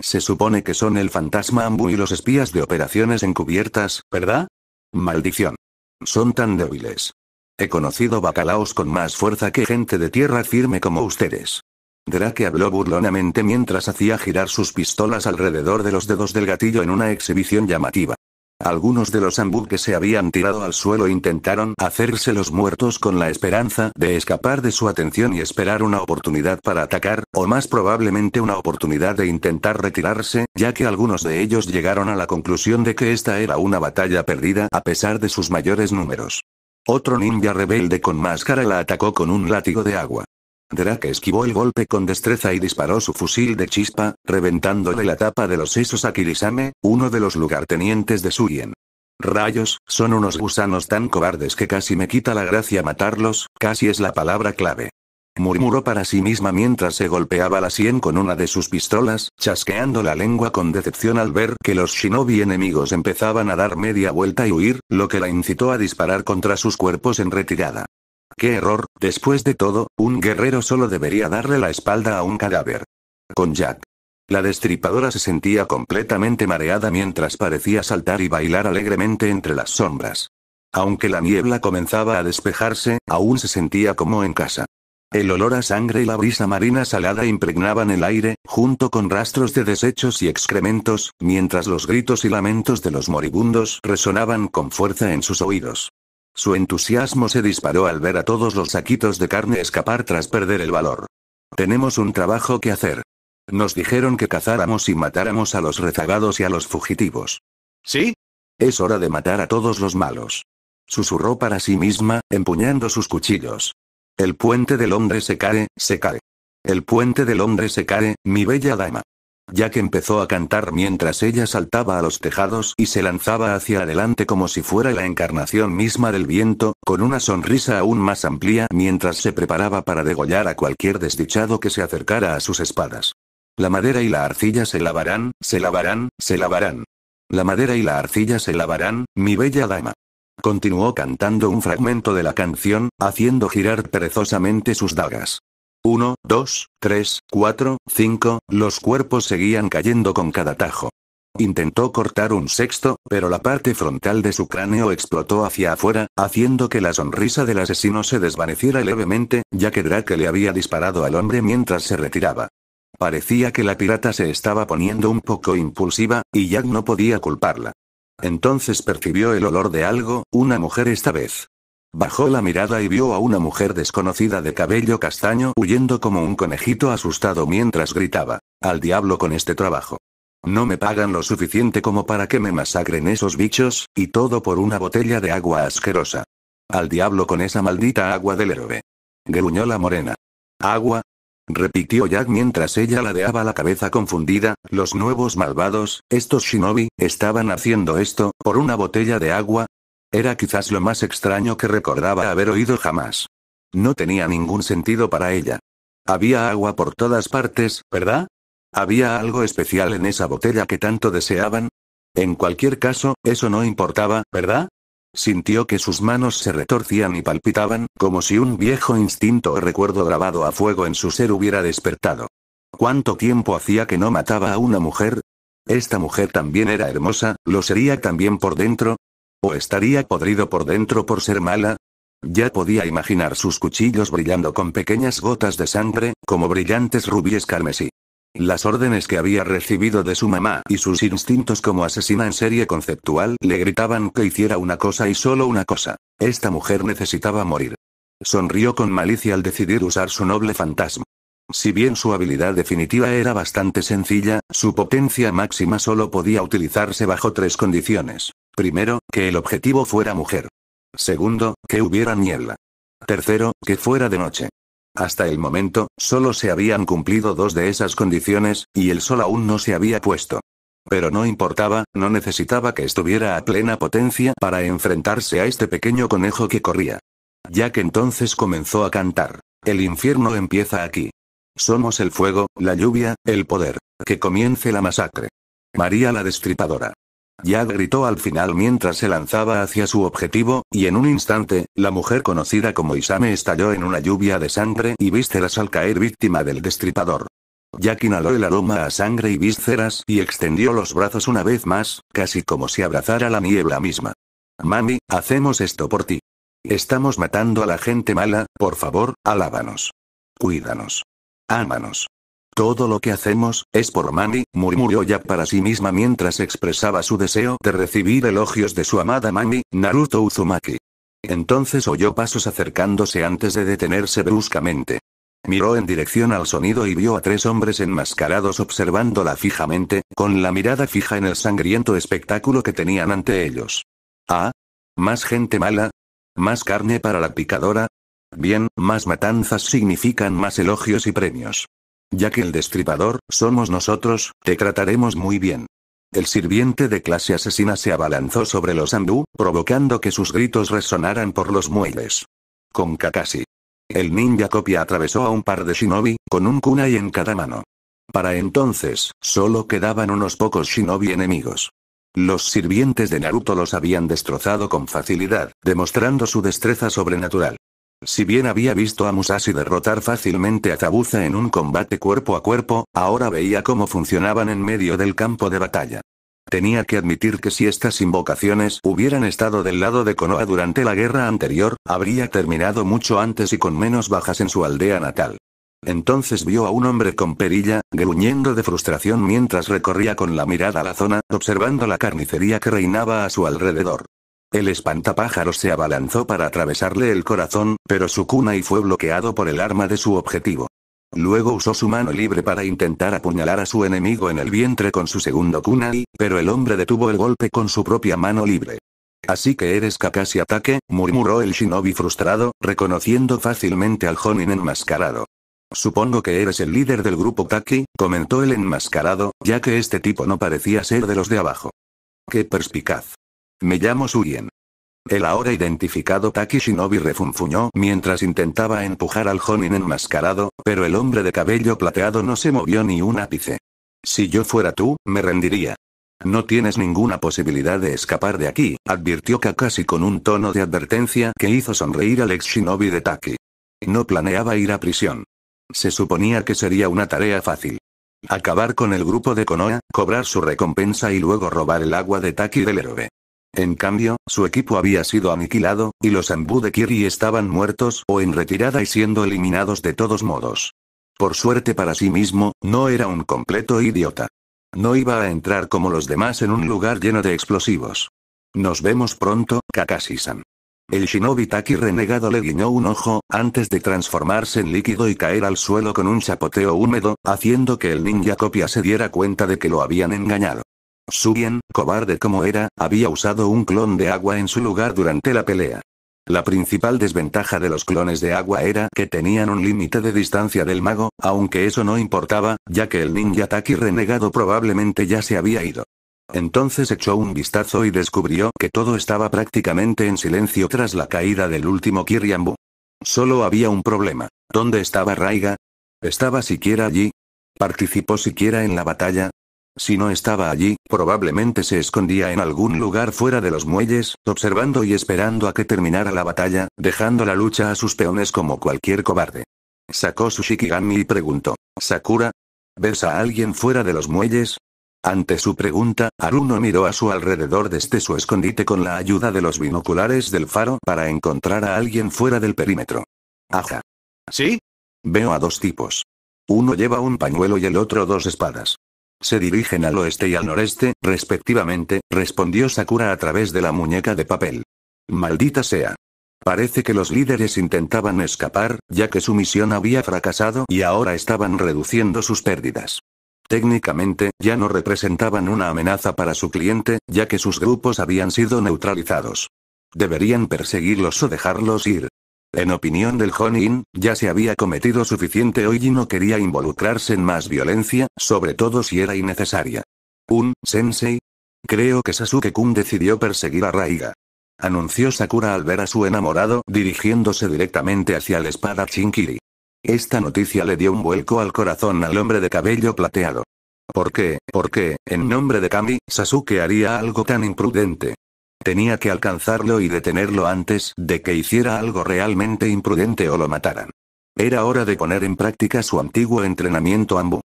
Se supone que son el fantasma Ambu y los espías de operaciones encubiertas, ¿verdad? Maldición. Son tan débiles. He conocido bacalaos con más fuerza que gente de tierra firme como ustedes. Drake habló burlonamente mientras hacía girar sus pistolas alrededor de los dedos del gatillo en una exhibición llamativa. Algunos de los Ambu que se habían tirado al suelo intentaron hacerse los muertos con la esperanza de escapar de su atención y esperar una oportunidad para atacar, o más probablemente una oportunidad de intentar retirarse, ya que algunos de ellos llegaron a la conclusión de que esta era una batalla perdida a pesar de sus mayores números. Otro ninja rebelde con máscara la atacó con un látigo de agua. Drake esquivó el golpe con destreza y disparó su fusil de chispa, reventándole la tapa de los sesos a Kirisame, uno de los lugartenientes de Suien. Rayos, son unos gusanos tan cobardes que casi me quita la gracia matarlos, casi es la palabra clave. Murmuró para sí misma mientras se golpeaba la sien con una de sus pistolas, chasqueando la lengua con decepción al ver que los shinobi enemigos empezaban a dar media vuelta y huir, lo que la incitó a disparar contra sus cuerpos en retirada. ¡Qué error! Después de todo, un guerrero solo debería darle la espalda a un cadáver. Con Jack. La destripadora se sentía completamente mareada mientras parecía saltar y bailar alegremente entre las sombras. Aunque la niebla comenzaba a despejarse, aún se sentía como en casa. El olor a sangre y la brisa marina salada impregnaban el aire, junto con rastros de desechos y excrementos, mientras los gritos y lamentos de los moribundos resonaban con fuerza en sus oídos. Su entusiasmo se disparó al ver a todos los saquitos de carne escapar tras perder el valor. Tenemos un trabajo que hacer. Nos dijeron que cazáramos y matáramos a los rezagados y a los fugitivos. ¿Sí? Es hora de matar a todos los malos. Susurró para sí misma, empuñando sus cuchillos. El puente del hombre se cae, se cae. El puente del hombre se cae, mi bella dama. Jack empezó a cantar mientras ella saltaba a los tejados y se lanzaba hacia adelante como si fuera la encarnación misma del viento, con una sonrisa aún más amplia mientras se preparaba para degollar a cualquier desdichado que se acercara a sus espadas. La madera y la arcilla se lavarán, se lavarán, se lavarán. La madera y la arcilla se lavarán, mi bella dama. Continuó cantando un fragmento de la canción, haciendo girar perezosamente sus dagas. 1, 2, 3, 4, 5, los cuerpos seguían cayendo con cada tajo. Intentó cortar un sexto, pero la parte frontal de su cráneo explotó hacia afuera, haciendo que la sonrisa del asesino se desvaneciera levemente, ya que Drake le había disparado al hombre mientras se retiraba. Parecía que la pirata se estaba poniendo un poco impulsiva, y Jack no podía culparla. Entonces percibió el olor de algo, una mujer esta vez. Bajó la mirada y vio a una mujer desconocida de cabello castaño huyendo como un conejito asustado mientras gritaba: «Al diablo con este trabajo. No me pagan lo suficiente como para que me masacren esos bichos, y todo por una botella de agua asquerosa. Al diablo con esa maldita agua del héroe». Gruñó la morena. «¿Agua?», repitió Jack mientras ella ladeaba la cabeza confundida. Los nuevos malvados, estos shinobi, estaban haciendo esto, por una botella de agua. Era quizás lo más extraño que recordaba haber oído jamás. No tenía ningún sentido para ella. Había agua por todas partes, ¿verdad? ¿Había algo especial en esa botella que tanto deseaban? En cualquier caso, eso no importaba, ¿verdad? Sintió que sus manos se retorcían y palpitaban, como si un viejo instinto o recuerdo grabado a fuego en su ser hubiera despertado. ¿Cuánto tiempo hacía que no mataba a una mujer? ¿Esta mujer también era hermosa, lo sería también por dentro? ¿O estaría podrido por dentro por ser mala? Ya podía imaginar sus cuchillos brillando con pequeñas gotas de sangre, como brillantes rubíes carmesí. Las órdenes que había recibido de su mamá y sus instintos como asesina en serie conceptual le gritaban que hiciera una cosa y solo una cosa. Esta mujer necesitaba morir. Sonrió con malicia al decidir usar su noble fantasma. Si bien su habilidad definitiva era bastante sencilla, su potencia máxima solo podía utilizarse bajo 3 condiciones. Primero, que el objetivo fuera mujer. Segundo, que hubiera niebla. Tercero, que fuera de noche. Hasta el momento, solo se habían cumplido 2 de esas condiciones, y el sol aún no se había puesto. Pero no importaba, no necesitaba que estuviera a plena potencia para enfrentarse a este pequeño conejo que corría. Jack entonces comenzó a cantar. El infierno empieza aquí. Somos el fuego, la lluvia, el poder. Que comience la masacre. María la Destripadora. Jack gritó al final mientras se lanzaba hacia su objetivo, y en un instante, la mujer conocida como Isame estalló en una lluvia de sangre y vísceras al caer víctima del destripador. Jack inhaló el aroma a sangre y vísceras y extendió los brazos una vez más, casi como si abrazara la niebla misma. Mami, hacemos esto por ti. Estamos matando a la gente mala, por favor, alábanos. Cuídanos. Ámanos. Todo lo que hacemos, es por Mami, murmuró Jack para sí misma mientras expresaba su deseo de recibir elogios de su amada Mami, Naruto Uzumaki. Entonces oyó pasos acercándose antes de detenerse bruscamente. Miró en dirección al sonido y vio a 3 hombres enmascarados observándola fijamente, con la mirada fija en el sangriento espectáculo que tenían ante ellos. ¿Ah? ¿Más gente mala? ¿Más carne para la picadora? Bien, más matanzas significan más elogios y premios. Ya que el destripador, somos nosotros, te trataremos muy bien. El sirviente de clase asesina se abalanzó sobre los Anbu, provocando que sus gritos resonaran por los muelles. Con Kakashi. El ninja copia atravesó a un par de shinobi, con un kunai en cada mano. Para entonces, solo quedaban unos pocos shinobi enemigos. Los sirvientes de Naruto los habían destrozado con facilidad, demostrando su destreza sobrenatural. Si bien había visto a Musashi derrotar fácilmente a Zabuza en un combate cuerpo a cuerpo, ahora veía cómo funcionaban en medio del campo de batalla. Tenía que admitir que si estas invocaciones hubieran estado del lado de Konoha durante la guerra anterior, habría terminado mucho antes y con menos bajas en su aldea natal. Entonces vio a un hombre con perilla, gruñendo de frustración mientras recorría con la mirada la zona, observando la carnicería que reinaba a su alrededor. El espantapájaros se abalanzó para atravesarle el corazón, pero su kunai fue bloqueado por el arma de su objetivo. Luego usó su mano libre para intentar apuñalar a su enemigo en el vientre con su segundo kunai, pero el hombre detuvo el golpe con su propia mano libre. Así que eres Kakashi Ataque, murmuró el shinobi frustrado, reconociendo fácilmente al jonin enmascarado. Supongo que eres el líder del grupo Taki, comentó el enmascarado, ya que este tipo no parecía ser de los de abajo. Qué perspicaz. Me llamo Suyen. El ahora identificado Taki Shinobi refunfuñó mientras intentaba empujar al Jonin enmascarado, pero el hombre de cabello plateado no se movió ni un ápice. Si yo fuera tú, me rendiría. No tienes ninguna posibilidad de escapar de aquí, advirtió Kakashi con un tono de advertencia que hizo sonreír al ex Shinobi de Taki. No planeaba ir a prisión. Se suponía que sería una tarea fácil. Acabar con el grupo de Konoha, cobrar su recompensa y luego robar el agua de Taki del héroe. En cambio, su equipo había sido aniquilado, y los Anbu de Kiri estaban muertos o en retirada y siendo eliminados de todos modos. Por suerte para sí mismo, no era un completo idiota. No iba a entrar como los demás en un lugar lleno de explosivos. Nos vemos pronto, Kakashi-san. El Shinobi Taki renegado le guiñó un ojo, antes de transformarse en líquido y caer al suelo con un chapoteo húmedo, haciendo que el ninja copia se diera cuenta de que lo habían engañado. Suyen, cobarde como era, había usado un clon de agua en su lugar durante la pelea. La principal desventaja de los clones de agua era que tenían un límite de distancia del mago, aunque eso no importaba, ya que el ninja Taki renegado probablemente ya se había ido. Entonces echó un vistazo y descubrió que todo estaba prácticamente en silencio tras la caída del último Kiryanbu. Solo había un problema. ¿Dónde estaba Raiga? ¿Estaba siquiera allí? ¿Participó siquiera en la batalla? Si no estaba allí, probablemente se escondía en algún lugar fuera de los muelles, observando y esperando a que terminara la batalla, dejando la lucha a sus peones como cualquier cobarde. Sacó su Shikigami y preguntó: ¿Sakura? ¿Ves a alguien fuera de los muelles? Ante su pregunta, Haruno miró a su alrededor desde su escondite con la ayuda de los binoculares del faro para encontrar a alguien fuera del perímetro. Ajá. ¿Sí? Veo a dos tipos. Uno lleva un pañuelo y el otro dos espadas. Se dirigen al oeste y al noreste, respectivamente, respondió Sakura a través de la muñeca de papel. Maldita sea. Parece que los líderes intentaban escapar, ya que su misión había fracasado y ahora estaban reduciendo sus pérdidas. Técnicamente, ya no representaban una amenaza para su cliente, ya que sus grupos habían sido neutralizados. Deberían perseguirlos o dejarlos ir. En opinión del Jonin, ya se había cometido suficiente hoy y no quería involucrarse en más violencia, sobre todo si era innecesaria. Sensei. Creo que Sasuke-kun decidió perseguir a Raiga. Anunció Sakura al ver a su enamorado dirigiéndose directamente hacia el espadachín Kiri. Esta noticia le dio un vuelco al corazón al hombre de cabello plateado. ¿Por qué, en nombre de Kami, Sasuke haría algo tan imprudente? Tenía que alcanzarlo y detenerlo antes de que hiciera algo realmente imprudente o lo mataran. Era hora de poner en práctica su antiguo entrenamiento Anbu.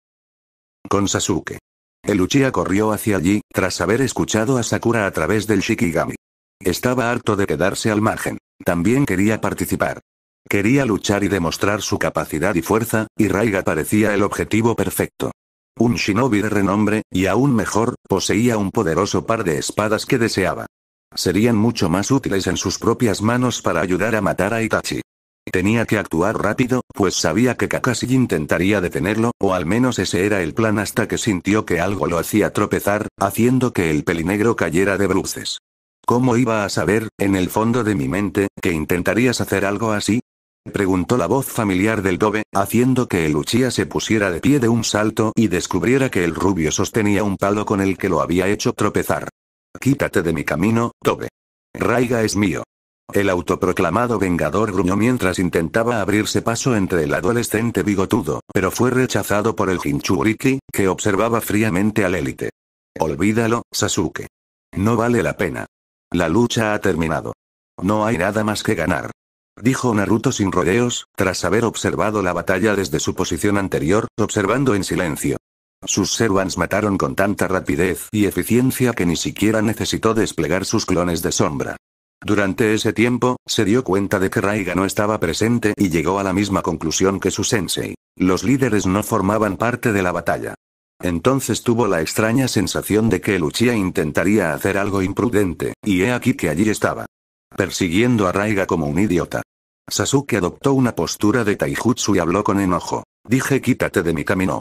Con Sasuke. El Uchiha corrió hacia allí, tras haber escuchado a Sakura a través del Shikigami. Estaba harto de quedarse al margen. También quería participar. Quería luchar y demostrar su capacidad y fuerza, y Raiga parecía el objetivo perfecto. Un shinobi de renombre, y aún mejor, poseía un poderoso par de espadas que deseaba. Serían mucho más útiles en sus propias manos para ayudar a matar a Itachi. Tenía que actuar rápido, pues sabía que Kakashi intentaría detenerlo, o al menos ese era el plan hasta que sintió que algo lo hacía tropezar, haciendo que el pelinegro cayera de bruces. ¿Cómo iba a saber, en el fondo de mi mente, que intentarías hacer algo así? Preguntó la voz familiar del Dobe, haciendo que el Uchiha se pusiera de pie de un salto y descubriera que el rubio sostenía un palo con el que lo había hecho tropezar. Quítate de mi camino, Dobe. Raiga es mío. El autoproclamado vengador gruñó mientras intentaba abrirse paso entre el adolescente bigotudo, pero fue rechazado por el Jinchuriki, que observaba fríamente al élite. Olvídalo, Sasuke. No vale la pena. La lucha ha terminado. No hay nada más que ganar. Dijo Naruto sin rodeos, tras haber observado la batalla desde su posición anterior, observando en silencio. Sus Servants mataron con tanta rapidez y eficiencia que ni siquiera necesitó desplegar sus clones de sombra. Durante ese tiempo, se dio cuenta de que Raiga no estaba presente y llegó a la misma conclusión que su sensei. Los líderes no formaban parte de la batalla. Entonces tuvo la extraña sensación de que el Uchiha intentaría hacer algo imprudente, y he aquí que allí estaba. Persiguiendo a Raiga como un idiota. Sasuke adoptó una postura de taijutsu y habló con enojo. Dije quítate de mi camino.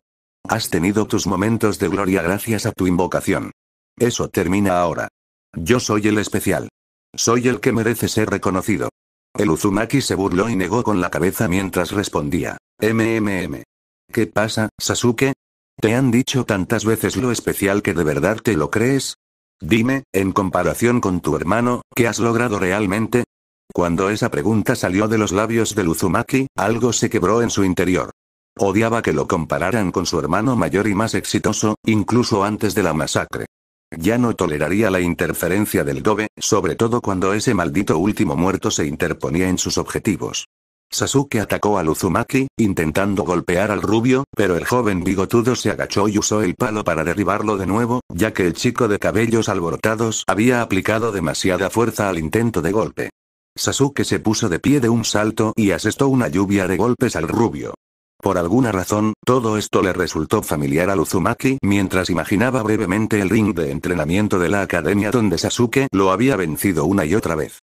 Has tenido tus momentos de gloria gracias a tu invocación. Eso termina ahora. Yo soy el especial. Soy el que merece ser reconocido. El Uzumaki se burló y negó con la cabeza mientras respondía. ¿Qué pasa, Sasuke? ¿Te han dicho tantas veces lo especial que de verdad te lo crees? Dime, en comparación con tu hermano, ¿qué has logrado realmente? Cuando esa pregunta salió de los labios del Uzumaki, algo se quebró en su interior. Odiaba que lo compararan con su hermano mayor y más exitoso, incluso antes de la masacre. Ya no toleraría la interferencia del Dobe, sobre todo cuando ese maldito último muerto se interponía en sus objetivos. Sasuke atacó al Uzumaki, intentando golpear al rubio, pero el joven bigotudo se agachó y usó el palo para derribarlo de nuevo, ya que el chico de cabellos alborotados había aplicado demasiada fuerza al intento de golpe. Sasuke se puso de pie de un salto y asestó una lluvia de golpes al rubio. Por alguna razón, todo esto le resultó familiar al Uzumaki mientras imaginaba brevemente el ring de entrenamiento de la academia donde Sasuke lo había vencido una y otra vez.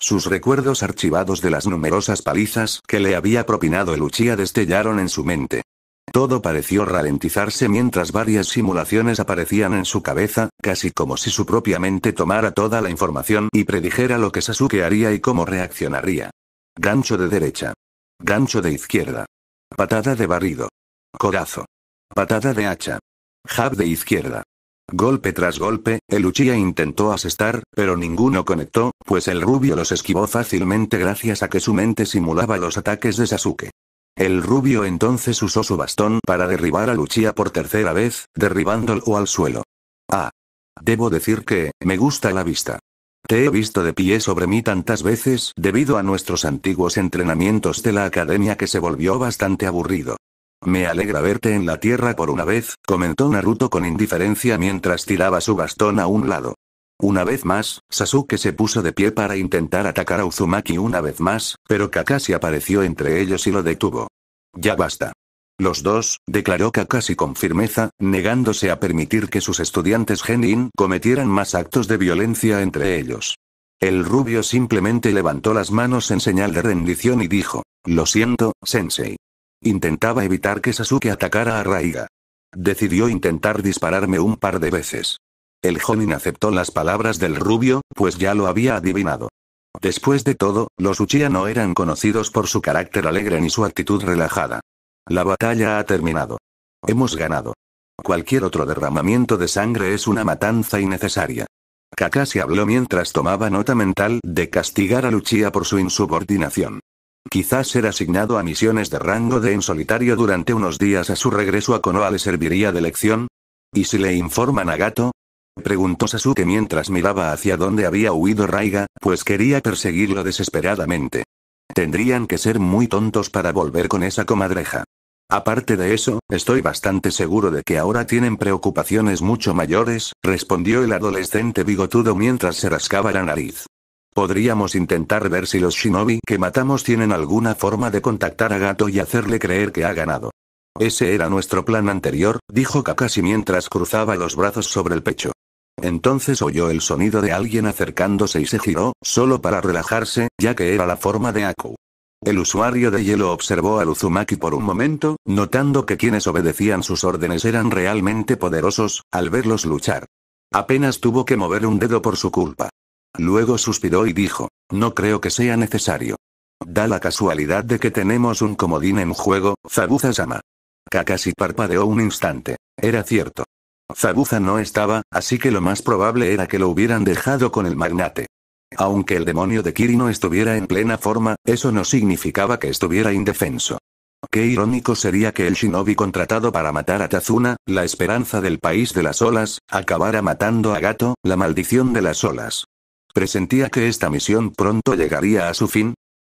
Sus recuerdos archivados de las numerosas palizas que le había propinado el Uchiha destellaron en su mente. Todo pareció ralentizarse mientras varias simulaciones aparecían en su cabeza, casi como si su propia mente tomara toda la información y predijera lo que Sasuke haría y cómo reaccionaría. Gancho de derecha. Gancho de izquierda. Patada de barrido. Codazo. Patada de hacha. Jab de izquierda. Golpe tras golpe, el Uchiha intentó asestar, pero ninguno conectó, pues el rubio los esquivó fácilmente gracias a que su mente simulaba los ataques de Sasuke. El rubio entonces usó su bastón para derribar al Uchiha por tercera vez, derribándolo al suelo. Ah. Debo decir que, me gusta la vista. Te he visto de pie sobre mí tantas veces debido a nuestros antiguos entrenamientos de la academia que se volvió bastante aburrido. Me alegra verte en la tierra por una vez, comentó Naruto con indiferencia mientras tiraba su bastón a un lado. Una vez más, Sasuke se puso de pie para intentar atacar a Uzumaki una vez más, pero Kakashi apareció entre ellos y lo detuvo. Ya basta. Los dos, declaró Kakashi con firmeza, negándose a permitir que sus estudiantes Genin cometieran más actos de violencia entre ellos. El rubio simplemente levantó las manos en señal de rendición y dijo, lo siento, sensei. Intentaba evitar que Sasuke atacara a Raiga. Decidió intentar dispararme un par de veces. El Jonin aceptó las palabras del rubio, pues ya lo había adivinado. Después de todo, los Uchiha no eran conocidos por su carácter alegre ni su actitud relajada. La batalla ha terminado. Hemos ganado. Cualquier otro derramamiento de sangre es una matanza innecesaria. Kakashi habló mientras tomaba nota mental de castigar a Uchiha por su insubordinación. Quizás ser asignado a misiones de rango D en solitario durante unos días a su regreso a Konoha le serviría de lección. ¿Y si le informan a Gato? Preguntó Sasuke mientras miraba hacia donde había huido Raiga, pues quería perseguirlo desesperadamente. Tendrían que ser muy tontos para volver con esa comadreja. Aparte de eso, estoy bastante seguro de que ahora tienen preocupaciones mucho mayores, respondió el adolescente bigotudo mientras se rascaba la nariz. Podríamos intentar ver si los shinobi que matamos tienen alguna forma de contactar a Gato y hacerle creer que ha ganado. Ese era nuestro plan anterior, dijo Kakashi mientras cruzaba los brazos sobre el pecho. Entonces oyó el sonido de alguien acercándose y se giró, solo para relajarse, ya que era la forma de Aku. El usuario de hielo observó al Uzumaki por un momento, notando que quienes obedecían sus órdenes eran realmente poderosos, al verlos luchar. Apenas tuvo que mover un dedo por su culpa. Luego suspiró y dijo, no creo que sea necesario. Da la casualidad de que tenemos un comodín en juego, Zabuza-sama. Kakashi parpadeó un instante. Era cierto. Zabuza no estaba, así que lo más probable era que lo hubieran dejado con el magnate. Aunque el demonio de Kiri no estuviera en plena forma, eso no significaba que estuviera indefenso. Qué irónico sería que el shinobi contratado para matar a Tazuna, la esperanza del país de las olas, acabara matando a Gato, la maldición de las olas. Presentía que esta misión pronto llegaría a su fin,